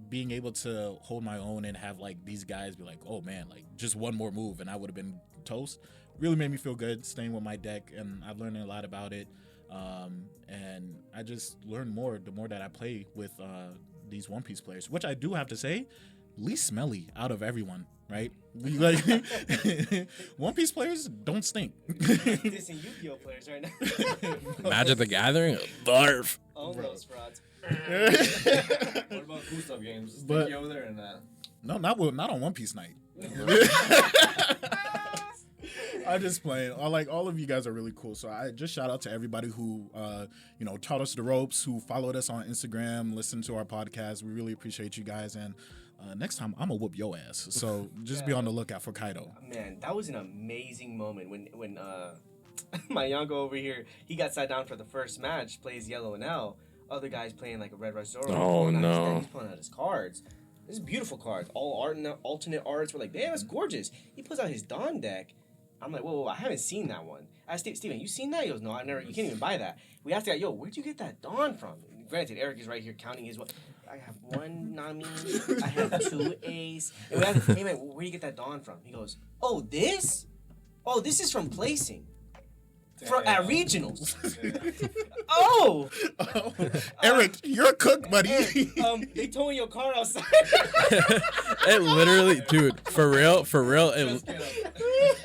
Being able to hold my own and have like these guys be like, oh man, like just one more move and I would have been toast, really made me feel good staying with my deck, and I've learned a lot about it, and I just learned more the more that I play with these One Piece players, which I do have to say least smelly out of everyone, right? Like One Piece players don't stink. dissing Yu-Gi-Oh players right now. Magic the Gathering? Barf. Almost frauds. What about cool stuff games? Is But- Tiki over there and that? No, not on One Piece night. I'm just playing. All of you guys are really cool. So I just shout out to everybody who taught us the ropes, who followed us on Instagram, listened to our podcast. We really appreciate you guys. And next time I'm gonna whoop your ass. So just be on the lookout for Kaido. Man, that was an amazing moment when my Yonko over here, he got sat down for the first match, plays Yellow and L. Other guys playing like a Red Rush Zoro. Oh, no. He's pulling out his cards. This is beautiful cards. All art and alternate arts. We're like, damn, it's gorgeous. He pulls out his Dawn deck. I'm like, whoa, I haven't seen that one. I asked Steven, you seen that? He goes, no, I never. You can't even buy that. We asked the guy, yo, where'd you get that Dawn from? Granted, Eric is right here counting his. I have one Nami. I have two Ace. And we asked him, hey man, where do you get that Dawn from? He goes, oh, this? Oh, this is from placing. At regionals. Oh! Eric, you're a cook, buddy. Eric, they towing your car outside. It literally, dude, for real, Just get up.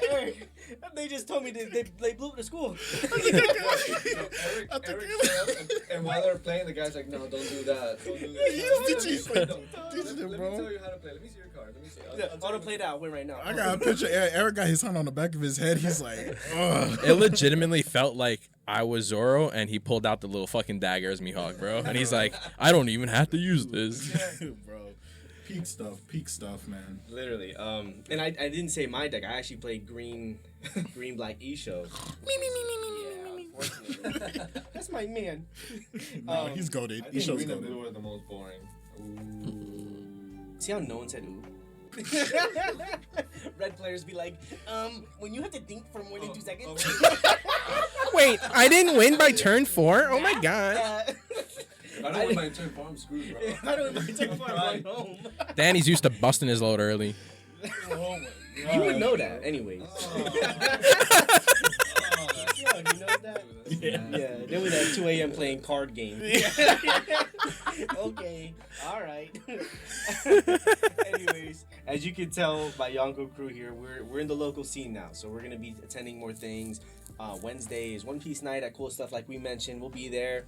Eric, they just told me they blew up the school. Eric, and while they're playing, the guy's like, no, don't do that. Don't do that. He's teaching Let them, me bro. tell you how to play. Let me see your card. Let me see. I want to play that win right now. I got a picture. Eric got his hand on the back of his head. He's like, ugh. it legitimately felt like I was Zoro and he pulled out the little fucking dagger as Mihawk, bro. And he's like, I don't even have to use this. Bro, peak stuff, man. Literally. And I didn't say my deck. I actually played green black Isho. Yeah, unfortunately. That's my man. No, he's goated. I He think shows green and goated. blue are the most boring. See how no one said ooh? Red players be like, when you have to think for more than 2 seconds. Wait, I didn't win by turn 4? Oh my god. If I don't win my turn 4, I'm screwed, bro. I don't even turn 4, I'm going home. Danny's used to busting his load early. Oh my You would know that, anyways. Yeah, you know that? Yeah, they were at 2 a.m. playing card games. Okay, all right. Anyways, as you can tell by Yonko crew here, we're in the local scene now, so we're gonna be attending more things. Wednesday is One Piece night at Cool Stuff, like we mentioned. We'll be there.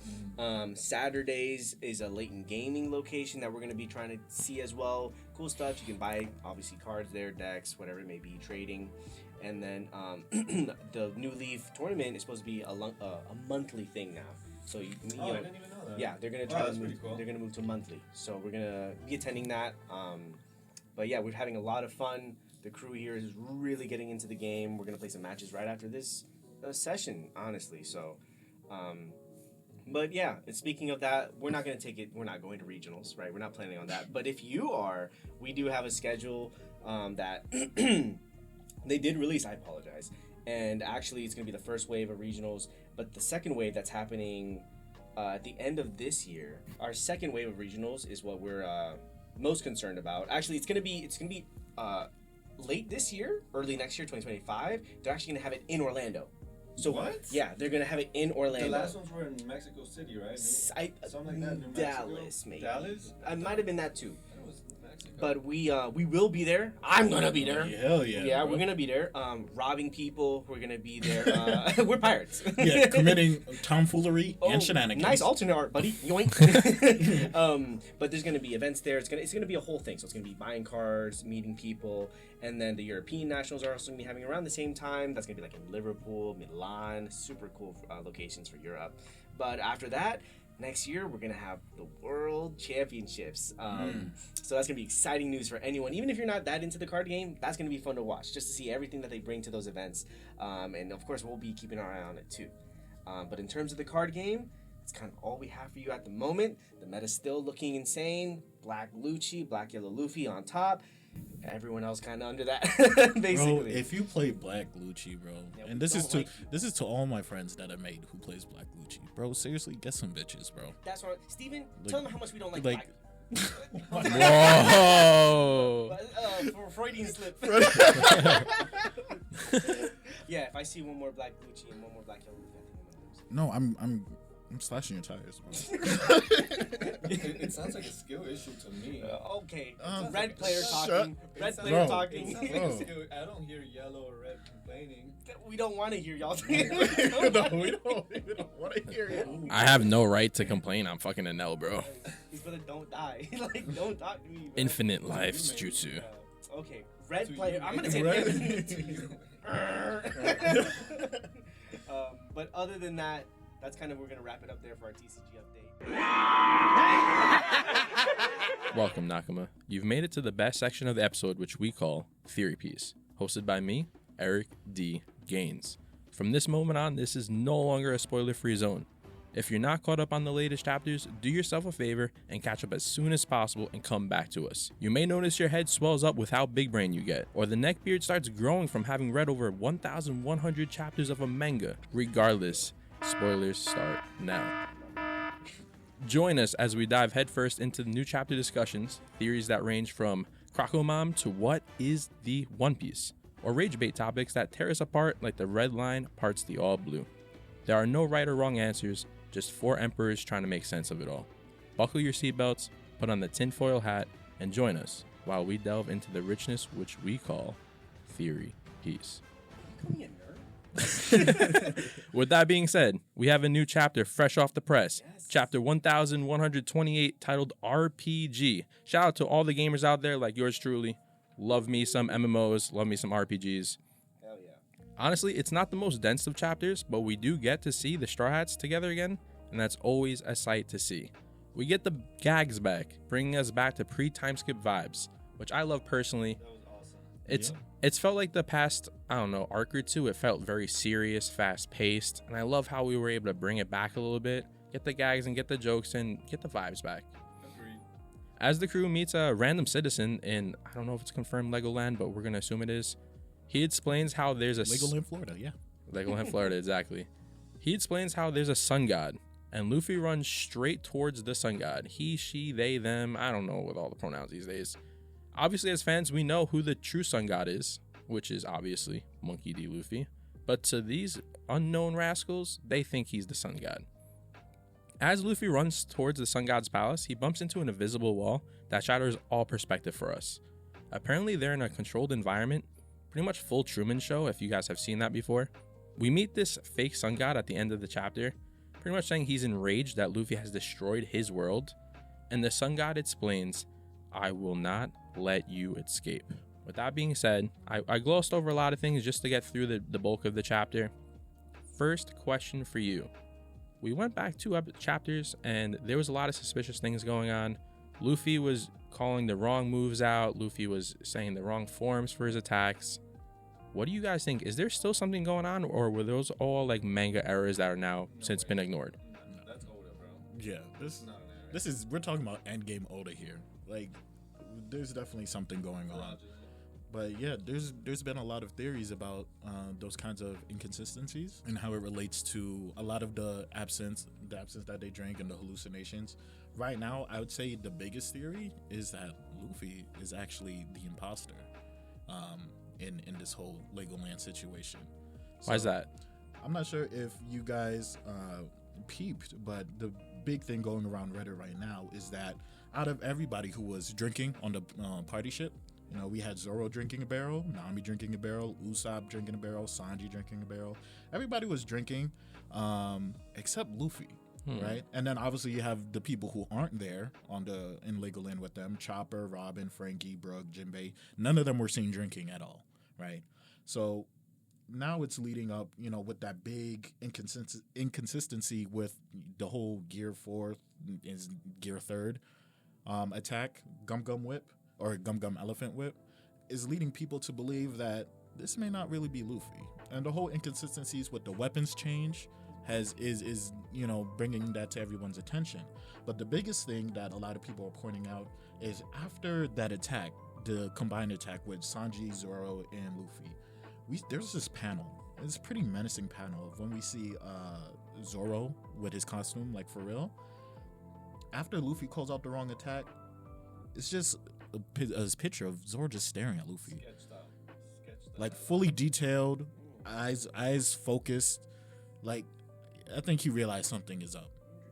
Saturdays is a Leighton Gaming location that we're gonna be trying to see as well. Cool stuff. You can buy obviously cards there, decks, whatever it may be, trading. And then the New Leaf tournament is supposed to be a monthly thing now. So you I didn't even know that. yeah, they're gonna try to that's move. pretty cool. They're gonna move to monthly. So we're gonna be attending that. But yeah, we're having a lot of fun. The crew here is really getting into the game. We're gonna play some matches right after this session, honestly. So, but yeah. And speaking of that, we're not gonna take it. We're not going to regionals, right? We're not planning on that. But if you are, we do have a schedule that. They did release, I apologize. And actually, it's going to be the first wave of regionals. But the second wave that's happening at the end of this year, our second wave of regionals is what we're most concerned about. Actually, it's going to be late this year, early next year, 2025. They're actually going to have it in Orlando. So What? Yeah, they're going to have it in Orlando. The last ones were in Mexico City, right? Something like that. New Mexico? Dallas, maybe. Dallas? I might have been that too. That was Mexico. But we will be there. I'm gonna be there. Hell yeah. Yeah, bro. we're gonna be there. Robbing people. We're gonna be there. We're pirates. Yeah, committing tomfoolery and shenanigans. Nice alternate art, buddy. Yoink. But there's gonna be events there. It's gonna be a whole thing. So it's gonna be buying cards, meeting people, and then the European nationals are also gonna be having around the same time. That's gonna be like in Liverpool, Milan. Super cool locations for Europe. But after that, next year we're gonna have the World Championships. So that's gonna be exciting news for anyone. Even if you're not that into the card game, that's gonna be fun to watch, just to see everything that they bring to those events. And of course, we'll be keeping our eye on it too. But in terms of the card game, it's kind of all we have for you at the moment. The meta's still looking insane. Black Lucci, Black Yellow Luffy on top. Everyone else kind of under that, basically. Bro, if you play Black Lucci, bro, Yeah, and this is to all my friends that I made who plays Black Lucci, bro. Seriously, get some bitches, bro. That's right. Steven, tell them how much we don't like like- Black. Whoa. For Freudian slip. Yeah, if I see one more Black Lucci and one more Black Yellow Luffy, I think I'm gonna lose. No, I'm slashing your tires, bro. It sounds like a skill issue to me. Okay, Red player shut- talking. It Red sounds player Bro. talking. It sounds like Bro. a skill. I don't hear yellow or red complaining. We don't want to hear y'all. no, we don't want to hear it. I have no right to complain. I'm fucking an L, bro. His brother don't die. Like, don't talk to me, bro. Infinite lives, jutsu. Okay, red To player. you. I'm gonna say Red. red. To you. But other than that, that's kind of, we're gonna wrap it up there for our TCG update. Welcome, Nakama. You've made it to the best section of the episode, which we call Theory Piece, hosted by me, Eric D. Gaines. From this moment on, this is no longer a spoiler-free zone. If you're not caught up on the latest chapters, do yourself a favor and catch up as soon as possible and come back to us. You may notice your head swells up with how big brain you get, or the neck beard starts growing from having read over 1,100 chapters of a manga. Regardless, spoilers start now. Join us as we dive headfirst into the new chapter discussions, theories that range from Crocomom to what is the One Piece, or rage bait topics that tear us apart like the red line parts the all blue. There are no right or wrong answers, just four emperors trying to make sense of it all. Buckle your seatbelts, put on the tinfoil hat, and join us while we delve into the richness which we call Theory Piece. Call me a nerd. With that being said, we have a new chapter fresh off the press. Yes. Chapter 1128 titled RPG. Shout out to all the gamers out there like yours truly. Love me some MMOs, love me some RPGs. Hell yeah. Honestly, it's not the most dense of chapters, but we do get to see the Straw Hats together again, and that's always a sight to see. We get the gags back, bringing us back to pre-time skip vibes, which I love personally. That was awesome. It's felt like the past, I don't know, arc or two, it felt very serious, fast-paced, and I love how we were able to bring it back a little bit, get the gags and get the jokes and get the vibes back. Agreed. As the crew meets a random citizen in, I don't know if it's confirmed Legoland, but we're going to assume it is, he explains how there's a... Legoland, Florida, yeah. Legoland, Florida, exactly. He explains how there's a sun god, and Luffy runs straight towards the sun god. He, she, they, them, I don't know with all the pronouns these days. Obviously, as fans, we know who the true sun god is, which is obviously Monkey D. Luffy. But to these unknown rascals, they think he's the sun god. As Luffy runs towards the sun god's palace, he bumps into an invisible wall that shatters all perspective for us. Apparently, they're in a controlled environment, pretty much full Truman Show, if you guys have seen that before. We meet this fake sun god at the end of the chapter, pretty much saying he's enraged that Luffy has destroyed his world, and the sun god explains, "I will not let you escape." With that being said, I glossed over a lot of things just to get through the bulk of the chapter. First question for you. We went back 2 chapters and there was a lot of suspicious things going on. Luffy was calling the wrong moves out. Luffy was saying the wrong forms for his attacks. What do you guys think? Is there still something going on, or were those all like manga errors that are now since been ignored? That's Oda, bro. Yeah, this Not an error. this is, we're talking about endgame Oda here. Like, there's definitely something going on. Logical. But yeah, there's been a lot of theories about those kinds of inconsistencies and how it relates to a lot of the absence that they drink and the hallucinations. Right now, I would say the biggest theory is that Luffy is actually the imposter in this whole Legoland situation. Why is So, that? I'm not sure if you guys peeped, but the big thing going around Reddit right now is that out of everybody who was drinking on the party ship, you know, we had Zoro drinking a barrel, Nami drinking a barrel, Usopp drinking a barrel, Sanji drinking a barrel. Everybody was drinking, except Luffy, right? And then obviously you have the people who aren't there in Legoland with them: Chopper, Robin, Frankie, Brooke, Jinbei. None of them were seen drinking at all, right? So now it's leading up, you know, with that big inconsistency with the whole Gear 4th is Gear 3rd attack, Gum Gum Whip or Gum Gum Elephant Whip, is leading people to believe that this may not really be Luffy. And the whole inconsistencies with the weapons change is you know, bringing that to everyone's attention. But the biggest thing that a lot of people are pointing out is after that attack, the combined attack with Sanji, Zoro, and Luffy, there's this panel. It's a pretty menacing panel of when we see Zoro with his costume, like for real. After Luffy calls out the wrong attack, it's just a picture of Zoro just staring at Luffy. Sketched out. Like fully detailed, eyes focused. Like, I think he realized something is up,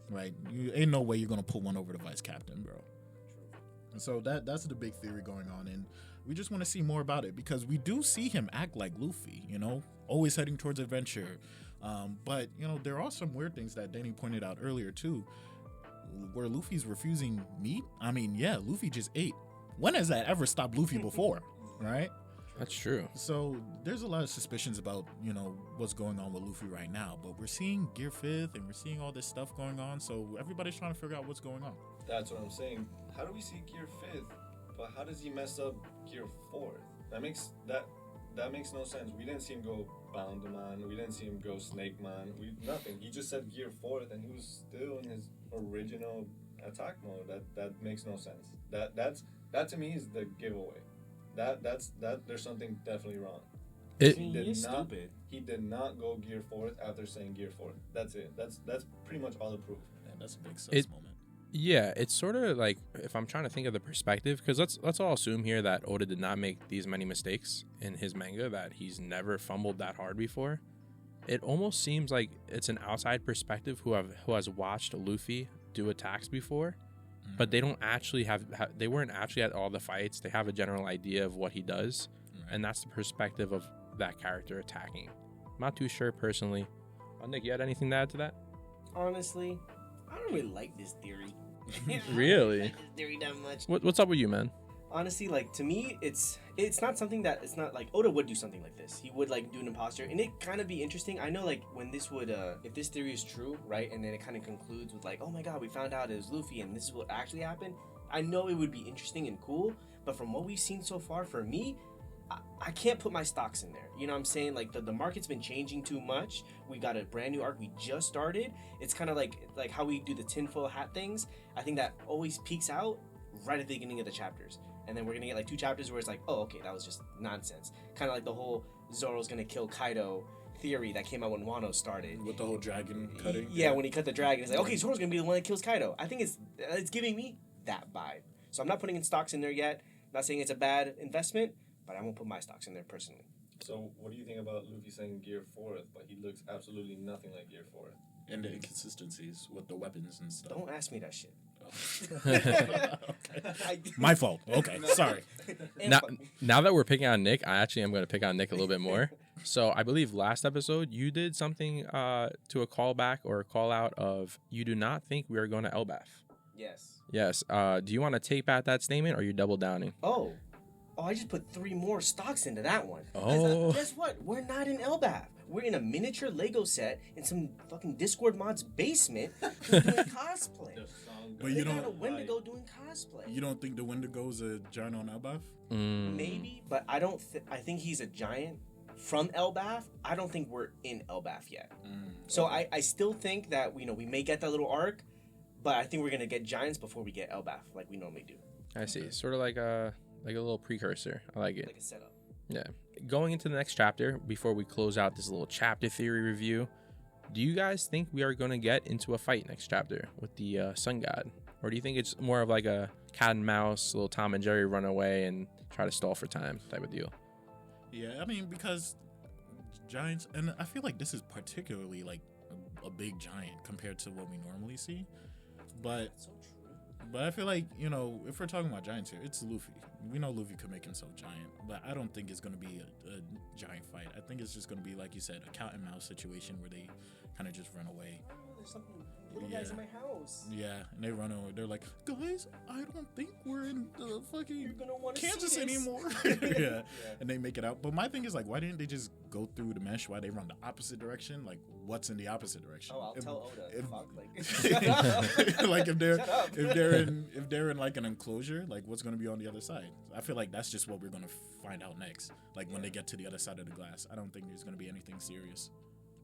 right? You ain't no way you're gonna pull one over the vice captain, bro. And so that's the big theory going on, and we just want to see more about it because we do see him act like Luffy, you know, always heading towards adventure. But you know, there are some weird things that Danny pointed out earlier too, where Luffy's refusing meat. I mean, yeah, Luffy just ate. When has that ever stopped Luffy before, right? That's true. So there's a lot of suspicions about, you know, what's going on with Luffy right now. But we're seeing Gear 5th and we're seeing all this stuff going on. So everybody's trying to figure out what's going on. That's what I'm saying. How do we see Gear 5th, but how does he mess up Gear 4th? That makes no sense. We didn't see him go Bound Man. We didn't see him go Snake Man. Nothing. He just said Gear 4th, and he was still in his original attack mode. That makes no sense. That to me is the giveaway. That there's something definitely wrong. Stupid. He did not go Gear 4th after saying Gear 4th. That's it. That's pretty much all the proof. Yeah, that's a big sus moment. Yeah, it's sort of like, if I'm trying to think of the perspective, because let's all assume here that Oda did not make these many mistakes in his manga, that he's never fumbled that hard before. It almost seems like it's an outside perspective who has watched Luffy do attacks before, but they don't actually they weren't actually at all the fights. They have a general idea of what he does, and that's the perspective of that character attacking. I'm not too sure personally. Nick, you had anything to add to that? Honestly, I don't really like this theory. Really? I don't like this theory that much. What's up with you, man? Honestly, like, to me, it's not something that, it's not like Oda would do something like this. He would like do an imposter, and it kind of be interesting. I know, like, when this would if this theory is true, right, and then it kind of concludes with like, oh my god, we found out it was Luffy and this is what actually happened. I know it would be interesting and cool, but from what we've seen so far, for me, I can't put my stocks in there. You know what I'm saying? Like, the market's been changing too much. We got a brand new arc we just started. It's kind of like how we do the tinfoil hat things. I think that always peaks out right at the beginning of the chapters. And then we're going to get like 2 chapters where it's like, oh, okay, that was just nonsense. Kind of like the whole Zoro's going to kill Kaido theory that came out when Wano started. With the whole dragon cutting? Yeah, when he cut the dragon. It's like, okay, Zoro's going to be the one that kills Kaido. I think it's giving me that vibe. So I'm not putting in stocks in there yet. I'm not saying it's a bad investment, but I won't put my stocks in there personally. So what do you think about Luffy saying Gear 4th, but he looks absolutely nothing like Gear 4th? And the inconsistencies with the weapons and stuff. Don't ask me that shit. Okay. My fault. Okay, sorry. Now that we're picking on Nick, I actually am going to pick on Nick a little bit more. So I believe last episode you did something to a callback or a call out of, you do not think we are going to Elbaf. Yes. Yes. Do you want to take back that statement, or are you double downing? Oh, I just put 3 more stocks into that one. Oh. Guess what? We're not in Elbaf. We're in a miniature Lego set in some fucking Discord mod's basement doing cosplay. But you got a don't. Wendigo doing cosplay. You don't think the Wendigo's a giant on Elbaf? Maybe, but I don't. I think he's a giant from Elbaf. I don't think we're in Elbaf yet. So okay. I still think that we may get that little arc, but I think we're gonna get giants before we get Elbaf, like we normally do. I see. Sort of like a little precursor. I like it. Like a setup. Yeah. Going into the next chapter, before we close out this little chapter theory review, do you guys think we are going to get into a fight next chapter with the Sun God? Or do you think it's more of like a cat and mouse, little Tom and Jerry run away and try to stall for time type of deal? Yeah, I mean, because giants, and I feel like this is particularly like a big giant compared to what we normally see. But That's so true. But I feel like, you know, if we're talking about giants here, it's Luffy. We know Luffy could make himself giant, but I don't think it's going to be a giant fight. I think it's just going to be, like you said, a cat and mouse situation where they kind of just run away. Oh, there's some little guys in my house. Yeah, and they run over. They're like, guys, I don't think we're in the fucking Kansas anymore. Yeah, and they make it out. But my thing is, like, why didn't they just go through the mesh? Why they run the opposite direction? Like, what's in the opposite direction? Oh, I'll tell Oda. Fuck, like if they're in like an enclosure, like what's going to be on the other side? I feel like that's just what we're going to find out next. Like when they get to the other side of the glass, I don't think there's going to be anything serious.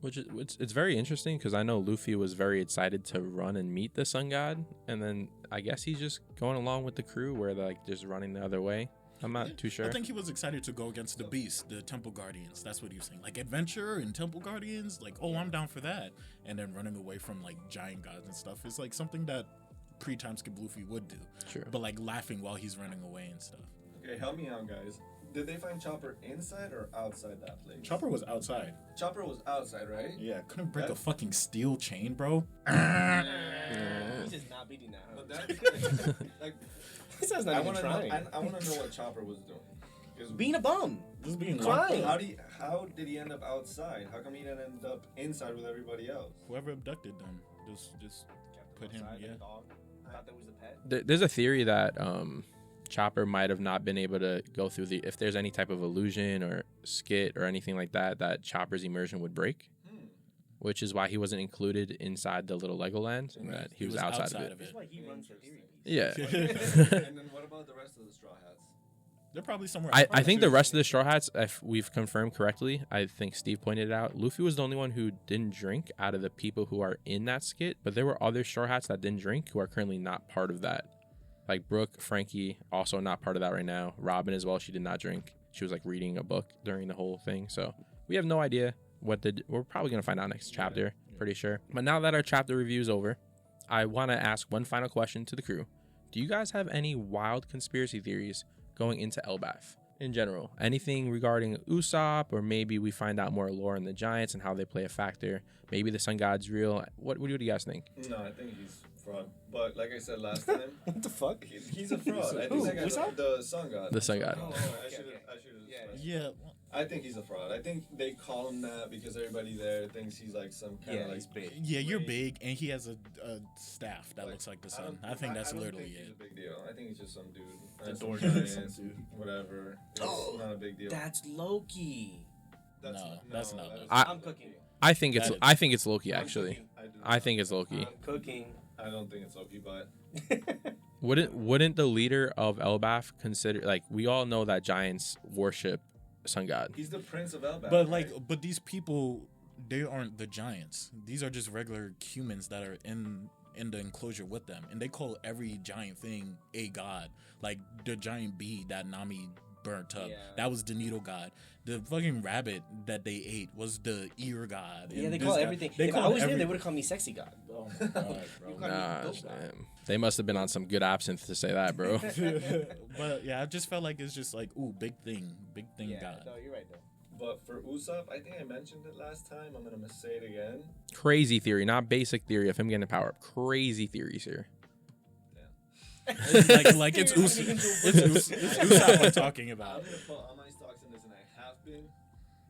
Which it's very interesting because I know Luffy was very excited to run and meet the Sun God, and then I guess he's just going along with the crew where they're like just running the other way. I'm not too sure. I think he was excited to go against the Beast, the Temple Guardians. That's what he was saying. Like adventure and Temple Guardians, like, oh, I'm down for that. And then running away from like giant gods and stuff is like something that pre-time skip Luffy would do. Sure. But like laughing while he's running away and stuff. Okay, help me out, guys. Did they find Chopper inside or outside that place? Chopper was outside. Chopper was outside, right? Yeah, couldn't break a fucking steel chain, bro. He's just not beating that. But that, like, This guy's not even trying. I want to know what Chopper was doing. Being a bum. Just being Crying. How did he end up outside? How come he didn't end up inside with everybody else? Whoever abducted them, just put him. Yeah. Dog. I thought that was the pet. There's a theory that Chopper might have not been able to go through if there's any type of illusion or skit or anything like that, that Chopper's immersion would break, which is why he wasn't included inside the little Legoland and that he was outside of it. That's why he runs the theory. Yeah. And then what about the rest of the Straw Hats? They're probably somewhere. I think the rest of the Straw Hats, if we've confirmed correctly, I think Steve pointed it out, Luffy was the only one who didn't drink out of the people who are in that skit, but there were other Straw Hats that didn't drink who are currently not part of that. Like Brooke, Frankie, also not part of that right now. Robin as well, she did not drink. She was like reading a book during the whole thing. So we have no idea we're probably going to find out next chapter, pretty sure. But now that our chapter review is over, I want to ask one final question to the crew. Do you guys have any wild conspiracy theories going into Elbaf in general? Anything regarding Usopp, or maybe we find out more lore in the Giants and how they play a factor? Maybe the Sun God's real. What do you guys think? No, I think he's fraud. But like I said last time, What the fuck? he's a fraud. I think the Sun God. The Sun God. Oh, I should have. Yeah. I think he's a fraud. I think they call him that because everybody there thinks he's like some kind of like he's big. Yeah, you're big, and he has a staff that looks like the sun. I think that's literally He's a it. big deal. I think he's just some dude. The Some door giant, some dude. whatever. It's not a big deal. That's Loki. That's not Loki. I'm cooking. I think it's Loki actually. I think it's Loki. I'm cooking. I don't think it's Loki, but Wouldn't the leader of Elbaf consider, like, we all know that giants worship Sun God. he's the prince of Elbaf. But right? but these people, they aren't the giants. These are just regular humans that are in the enclosure with them, and they call every giant thing a god. Like the giant bee that Nami burnt up, that was the needle god. The fucking rabbit that they ate was the ear god. Yeah, And they this call guy- everything. They If I call was there, every- they would have called me sexy god. Oh my god, You bro. call me Nah, dope god. damn. They must have been on some good absinthe to say that, bro. But yeah, I just felt like it's just like, ooh, big thing Yeah, god. no, you're right though. But for Usopp, I think I mentioned it last time. I'm gonna say it again. Crazy theory, not basic theory of him getting power up. Crazy theories here. like it's Usopp we're talking I'm about. gonna put all my stocks in this, and I have been.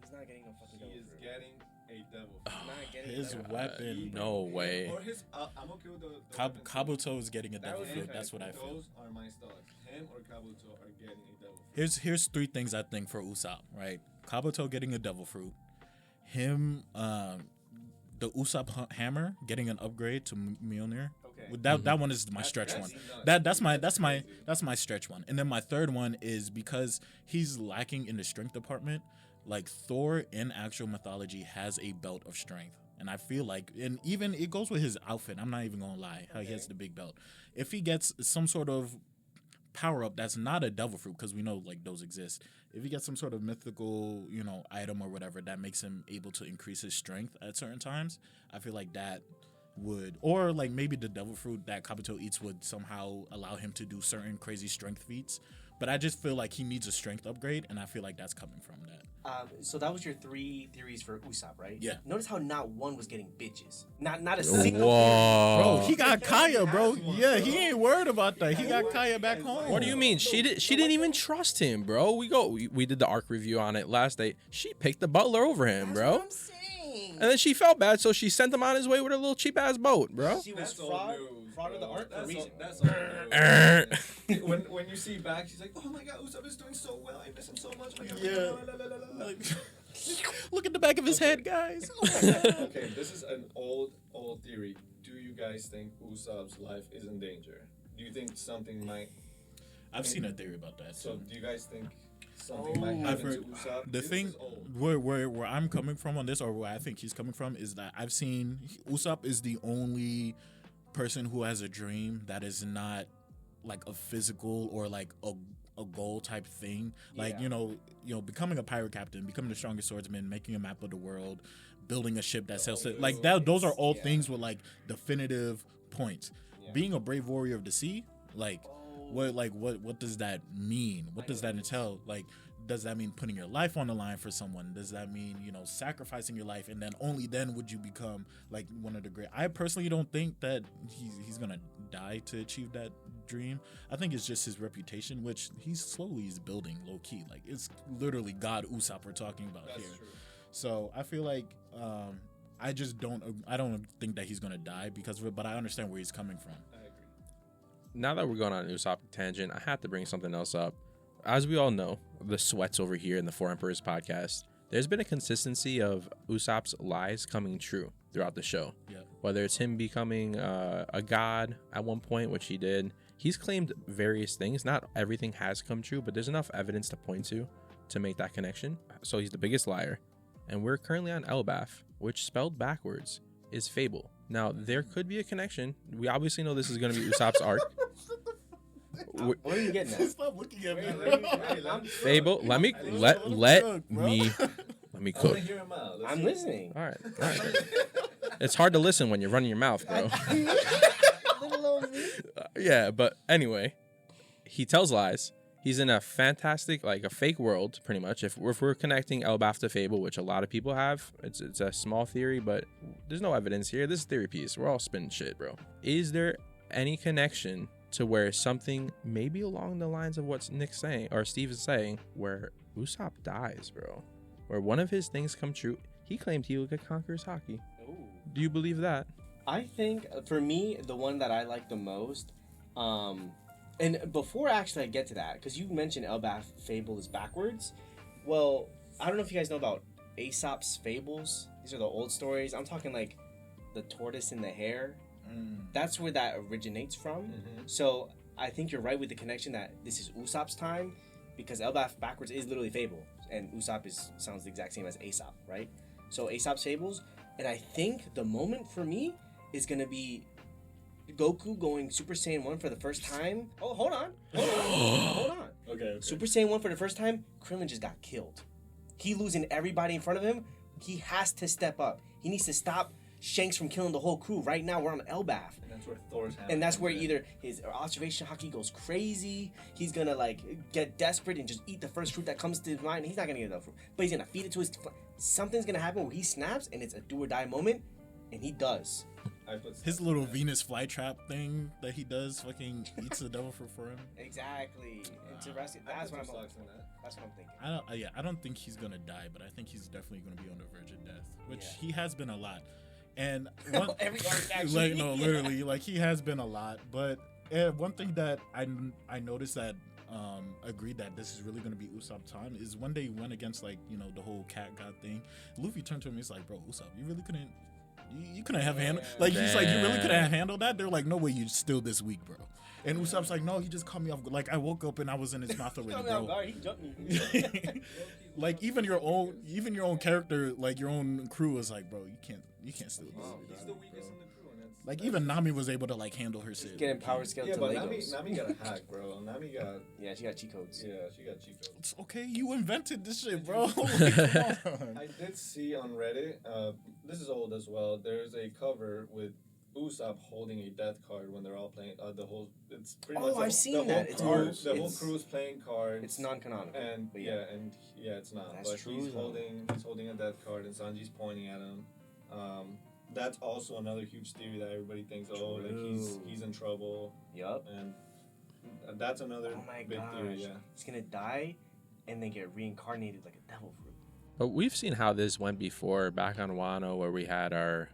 He's not getting no fucking He is devil fruit. getting a devil. He's not getting His devil fruit. weapon. No way. Or his. I'm okay with the weapon. Kabuto is getting a That devil was fruit. okay. That's what I feel. Those are my stocks. Him or Kabuto are getting a devil fruit. Here's three things I think for Usopp, right? Kabuto getting a devil fruit, him the Usopp hammer getting an upgrade to Mjolnir. Okay. That one is my stretch one. That's my stretch one. And then my third one is because he's lacking in the strength department. Like Thor in actual mythology has a belt of strength. And I feel like, and even it goes with his outfit. I'm not even gonna lie, how he has the big belt. If he gets some sort of power up that's not a devil fruit, because we know like those exist. If he gets some sort of mythical, item or whatever that makes him able to increase his strength at certain times, I feel like that would, or like maybe the devil fruit that Kabuto eats would somehow allow him to do certain crazy strength feats. But I just feel like he needs a strength upgrade, and I feel like that's coming from that. So that was your 3 theories for Usopp, right? Yeah. Notice how not one was getting bitches. Not a single. Whoa. Bro, he got Kaya, bro. Yeah, he ain't worried about that. He got Kaya back home. What do you mean? She didn't even trust him, bro. We did the arc review on it last day. She picked the butler over him, That's bro. what I'm saying. And then she felt bad, so she sent him on his way with a little cheap ass boat, bro. She was That's old fraud news, of the bro. arc for a reason. That's all. When you see back, she's like, oh my god, Usopp is doing so well. I miss him so much. My God. Yeah. La, la, la, la, la. Like, look at the back of his head, guys. Oh my God. Okay, this is an old theory. Do you guys think Usopp's life is in danger? Do you think something might? I've seen a theory about that. So, So do you guys think something might I've happen to heard Usopp? the This thing is old. where I'm coming from on this, or where I think he's coming from, is that I've seen Usopp is the only person who has a dream that is not like a physical or like a goal type thing. Like, Yeah. becoming a pirate captain, becoming the strongest swordsman, making a map of the world, building a ship that sails it. Like that, those are all things with like definitive points. Yeah. Being a brave warrior of the sea, what does that mean? What does that entail? Like, does that mean putting your life on the line for someone? Does that mean, sacrificing your life, and then only then would you become like one of the great? I personally don't think that he's gonna die to achieve that dream. I think it's just his reputation, which he's building low key. Like, it's literally God Usopp we're talking about That's here. true. So I feel like I don't think that he's gonna die because of it, but I understand where he's coming from. I agree. Now that we're going on an Usopp tangent, I had to bring something else up. As we all know, the sweats over here in the Four Emperors podcast, there's been a consistency of Usopp's lies coming true throughout the show. Yeah. Whether it's him becoming a god at one point, which he did. He's claimed various things. Not everything has come true, but there's enough evidence to point to make that connection. So he's the biggest liar. And we're currently on Elbaf, which spelled backwards is Fable. Now, there could be a connection. We obviously know this is going to be Usopp's arc. What are you getting at? Stop looking at me. Fable, let me bro. let me I want to cook. hear him out. Let's I'm hear it. listening. All right. It's hard to listen when you're running your mouth, bro. Little old me. Yeah, but anyway, he tells lies. He's in a fantastic, like a fake world, pretty much. If we're connecting Elbaf to Fable, which a lot of people have, it's a small theory, but there's no evidence here. This is a theory piece. We're all spinning shit, bro. Is there any connection to where something maybe along the lines of what Nick's saying or Steve is saying, where Usopp dies, bro, where one of his things come true? He claimed he would conquer his hockey. Ooh. Do you believe that? I think for me, the one that I like the most, and before actually I get to that, because you mentioned Elbaf Fable is backwards. Well, I don't know if you guys know about Aesop's Fables. These are the old stories. I'm talking like the tortoise and the hare. That's where that originates from. Mhm. So I think you're right with the connection that this is Usopp's time, because Elbaf backwards is literally Fable, and Usopp sounds the exact same as Aesop, right? So Aesop's Fables, and I think the moment for me is gonna be Goku going Super Saiyan 1 for the first time. Oh, hold on. Okay. Super Saiyan 1 for the first time, Krillin just got killed. He losing everybody in front of him. He has to step up. He needs to stop Shanks from killing the whole crew. Right now, we're on Elbaf. And that's where Thor's hammer And that's where comes in. either his observation hockey goes crazy, he's gonna like get desperate and just eat the first fruit that comes to his mind. He's not gonna get enough fruit, but he's gonna feed it to his. Something's gonna happen where he snaps and it's a do or die moment, and he does. I put His little Venus flytrap thing that he does, fucking eats the devil for him. Exactly. Interesting. That's what I'm. That's what I'm thinking. I don't think he's gonna die, but I think he's definitely gonna be on the verge of death, which Yeah. he has been a lot. And one, Every arc actually. like no, literally, like he has been a lot. But one thing that I noticed that agreed that this is really gonna be Usopp time is when they went against like the whole cat god thing. Luffy turned to him, he's like, "Bro, Usopp, you really couldn't." You couldn't have handled like he's like, you really couldn't have handled that. They're like, no way, you're still this weak, bro. And Usopp's like, no, he just caught me off. Like I woke up and I was in his mouth already, bro. He jumped me. Like even your own character, like your own crew is like, bro, you can't still do this. He's the weakest in the crew, and that's Like even Nami was able to like handle her shit. Getting power scale yeah, to but Legos. Nami got a hack, bro. Nami got Yeah, she got cheat codes. yeah, she got cheat codes. It's okay, you invented this shit, bro. Like, come on. I did see on Reddit, this is old as well. There's a cover with Usopp holding a death card when they're all playing the whole. It's pretty Oh, much I've seen that. It's crew, art. the whole crew is playing cards. It's non-canonical. And but it's not. That's but true, he's though. holding a death card, and Sanji's pointing at him. That's also another huge theory that everybody thinks, oh, like he's in trouble. Yup. And that's another Oh my big gosh. theory. Yeah. He's gonna die, and then get reincarnated like a devil fruit. But we've seen how this went before back on Wano, where we had our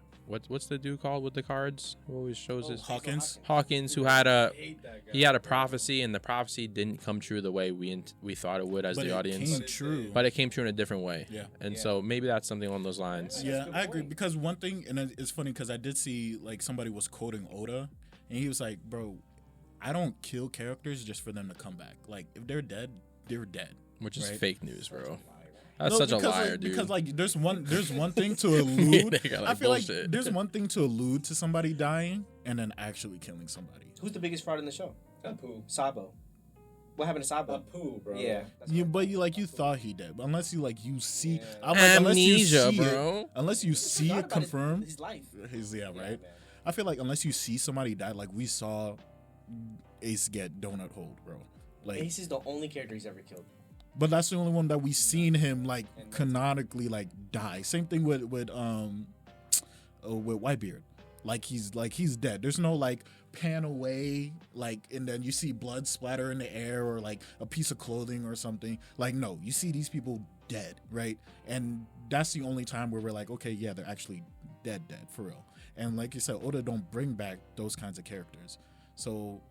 what's the dude called with the cards? Who always shows his Hawkins, who had I hate that guy. he had a prophecy, and the prophecy didn't come true the way we thought it would as But the it audience. came true. But it came true in a different way. Yeah. And so maybe that's something along those lines. Yeah, good I agree. point. Because one thing, and it's funny because I did see like somebody was quoting Oda, and he was like, "Bro, I don't kill characters just for them to come back. Like if they're dead, they're dead." Which is Right. fake news, bro. That's No, such a because, liar, like, dude. Because like there's one thing to allude. They got, I like, feel bullshit. like there's one thing to allude to somebody dying and then actually killing somebody. Who's the biggest fraud in the show? Apu. Sabo. What happened to Sabo? Apu, bro. Yeah. You thought he did, but unless you see, Yeah. I'm like, unless you Amnesia, see bro. it, unless you see Forgot it about confirmed, His life. right. Man. I feel like unless you see somebody die, like we saw Ace get donut hole, bro. Like, Ace is the only character he's ever killed. but that's the only one that we seen him like canonically like die. Same thing with Whitebeard. Like he's dead. There's no like pan away like and then you see blood splatter in the air or like a piece of clothing or something. Like no, you see these people dead, right? And that's the only time where we're like, okay, yeah, they're actually dead for real. And like you said, Oda don't bring back those kinds of characters. So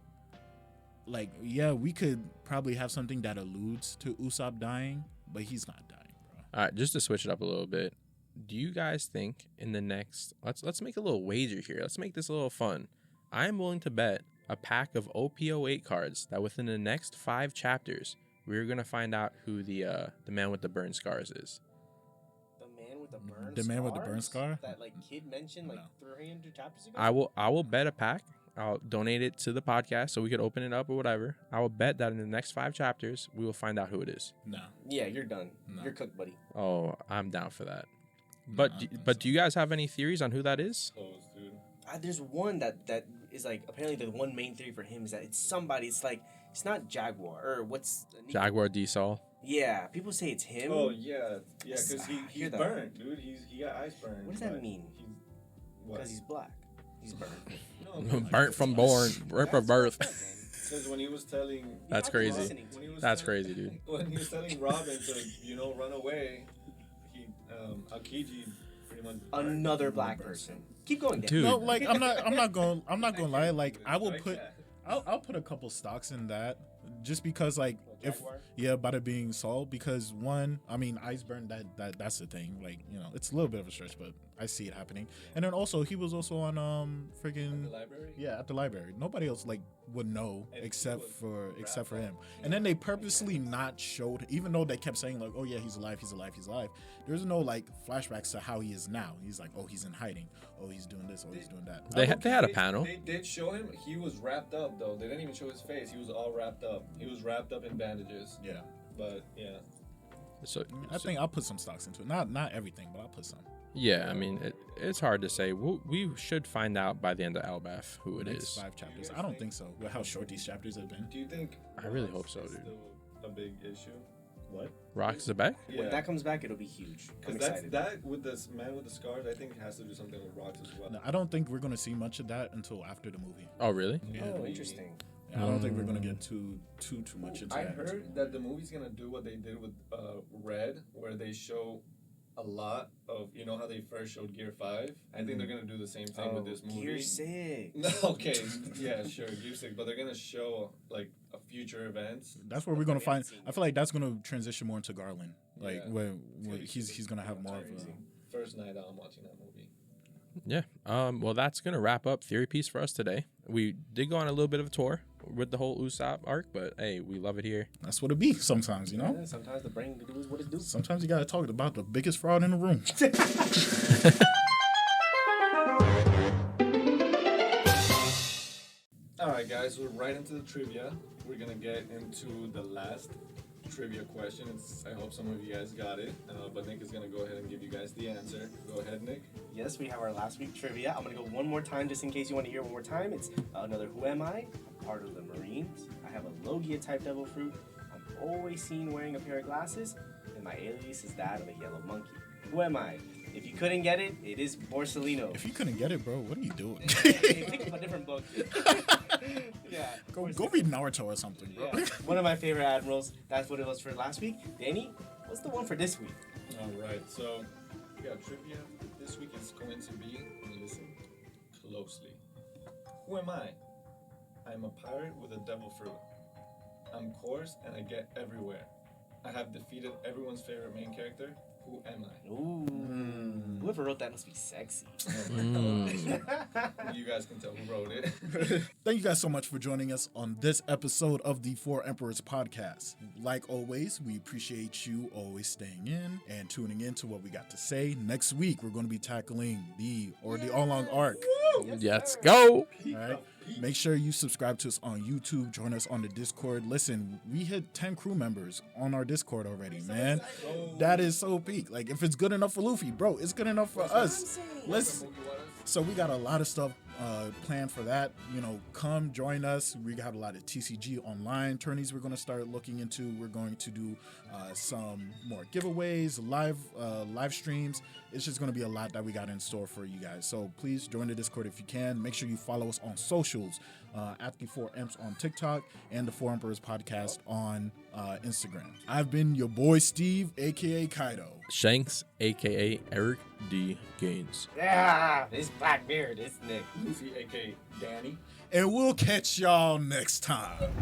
like, yeah, we could probably have something that alludes to Usopp dying, but he's not dying, bro. All right, just to switch it up a little bit, do you guys think in the next let's make a little wager here. Let's make this a little fun. I am willing to bet a pack of OP08 cards that within the next 5 chapters we're gonna find out who the man with the burn scars is. The man with the burn The man with the burn scar? That like kid mentioned like No. 300 chapters ago? I will bet a pack. I'll donate it to the podcast so we could open it up or whatever. I will bet that in the next 5 chapters we will find out who it is. No. Yeah, you're done. No. You're cooked, buddy. Oh, I'm down for that. No, But I don't think do you guys have any theories on who that is? Close, dude. There's one that is like apparently the one main theory for him is that it's somebody. It's like it's not Jaguar or what's Jaguar D-Sol. Yeah, people say it's him. Oh yeah, because I he's hear that. burnt, dude. He got ice burned. What does that but mean? What? Because he's black. He's burned. No, Burnt from birth. Because when he was telling, That's You're not crazy. listening to me. That's crazy, dude. When he was telling Robin to run away, he Akiji pretty much burned Another him. black person. Keep going, Dan. Dude. No, like I'm not gonna lie. Like I will Like put, that. I'll put a couple stocks in that, just because like if Jaguar? about it being Saul, because one, I mean Iceburn, that's the thing. Like it's a little bit of a stretch, but I see it happening. And then also he was also on freaking The library. yeah at the library. Nobody else like would know And he except was for him. And then they purposely not showed, even though they kept saying like, oh yeah, he's alive. There's no like flashbacks to how he is now. He's like, oh, he's in hiding. Oh, he's doing this. Oh, he's doing that. They had a panel. They did show him. He was wrapped up though. They didn't even show his face. He was all wrapped up. He was wrapped up in bandages. Yeah. But yeah. So I think I'll put some stocks into it. Not everything, but I'll put some. yeah, I mean it's hard to say. We should find out by the end of Elbaf who it Next is. 5 chapters. I don't think so. With how short these chapters have been. Do you think? I really Ross hope so, is dude. Still a big issue. What? Rock Zebek? When that comes back, it'll be huge. I'm Because excited. that with this man with the scars, I think it has to do something with rocks as well. No, I don't think we're gonna see much of that until after the movie. Oh really? Oh, interesting. I don't think we're gonna get too much into I that. heard that the movie's gonna do what they did with Red, where they show a lot of how they first showed Gear 5. I think they're gonna do the same thing with this movie. Gear 6. No, okay, yeah, sure, Gear 6, but they're gonna show like a future events. That's where we're gonna find. I feel like that's gonna transition more into Garland. Like Yeah. where gonna be he's gonna have more of a. Crazy. First night out, I'm watching that movie. Yeah. Well, that's gonna wrap up Theory Piece for us today. We did go on a little bit of a tour with the whole Usopp arc, but hey, we love it here. That's what it be sometimes, you know. Yeah, sometimes the brain does what it do. Sometimes you gotta talk about the biggest fraud in the room. All right, guys, we're right into the trivia. We're gonna get into the last trivia question. I hope some of you guys got it, but Nick is going to go ahead and give you guys the answer. Go ahead, Nick. Yes, we have our last week trivia. I'm going to go one more time just in case you want to hear one more time. It's another Who Am I? I'm part of the Marines. I have a Logia-type devil fruit. I'm always seen wearing a pair of glasses, and my alias is that of a yellow monkey. Who am I? If you couldn't get it, it is Borsalino. If you couldn't get it, bro, what are you doing? Pick up a different book. Yeah. Go read Naruto or something, bro. Yeah. One of my favorite admirals. That's what it was for last week. Danny, what's the one for this week? All right, so we got trivia. This week is going to be, listen closely. Who am I? I'm a pirate with a devil fruit. I'm coarse and I get everywhere. I have defeated everyone's favorite main character. Who am I? Ooh. Whoever wrote that must be sexy. You guys can tell who wrote it. Thank you guys so much for joining us on this episode of the Four Emperors podcast. Like always, we appreciate you always staying in and tuning in to what we got to say. Next week, we're going to be tackling the All-Long Arc. Let's go. All right. Make sure you subscribe to us on YouTube. Join us on the Discord. Listen, we hit 10 crew members on our Discord already, man. That is so peak. Like, if it's good enough for Luffy, bro, it's good enough for us. So we got a lot of stuff planned for that. You know, come join us. We got a lot of TCG online tourneys we're going to start looking into. We're going to do some more giveaways, live streams. It's just going to be a lot that we got in store for you guys. So please join the Discord if you can. Make sure you follow us on socials at the 4Emps on TikTok and the 4 Emperors podcast on Instagram. I've been your boy Steve, aka Kaido. Shanks, aka Eric D. Gaines. Yeah, this Blackbeard, this Nick. Luffy, a.k.a. Danny. And we'll catch y'all next time.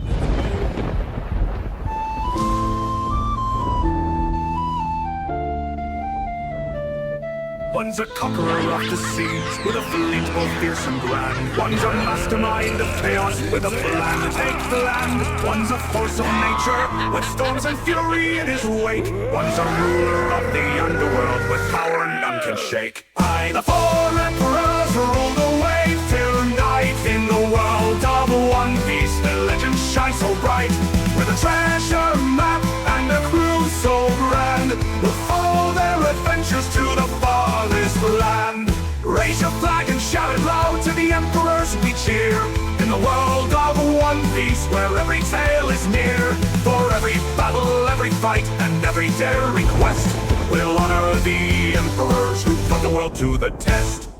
One's a conqueror of the seas, with a fleet both fierce and grand. One's a mastermind of chaos, with a plan to take the land. One's a force of nature, with storms and fury in his wake. One's a ruler of the underworld, with power none can shake. The 4 emperors rule the wave till night. In the world of One Piece, the legend shines so bright. With a treasure map and a crew so grand, we'll follow their adventures to the farthest land. Raise your flag and shout it loud to the emperors we cheer. In the world of One Piece, where every tale is near. For every battle, every fight, and every daring quest, we'll honor the emperors who put the world to the test.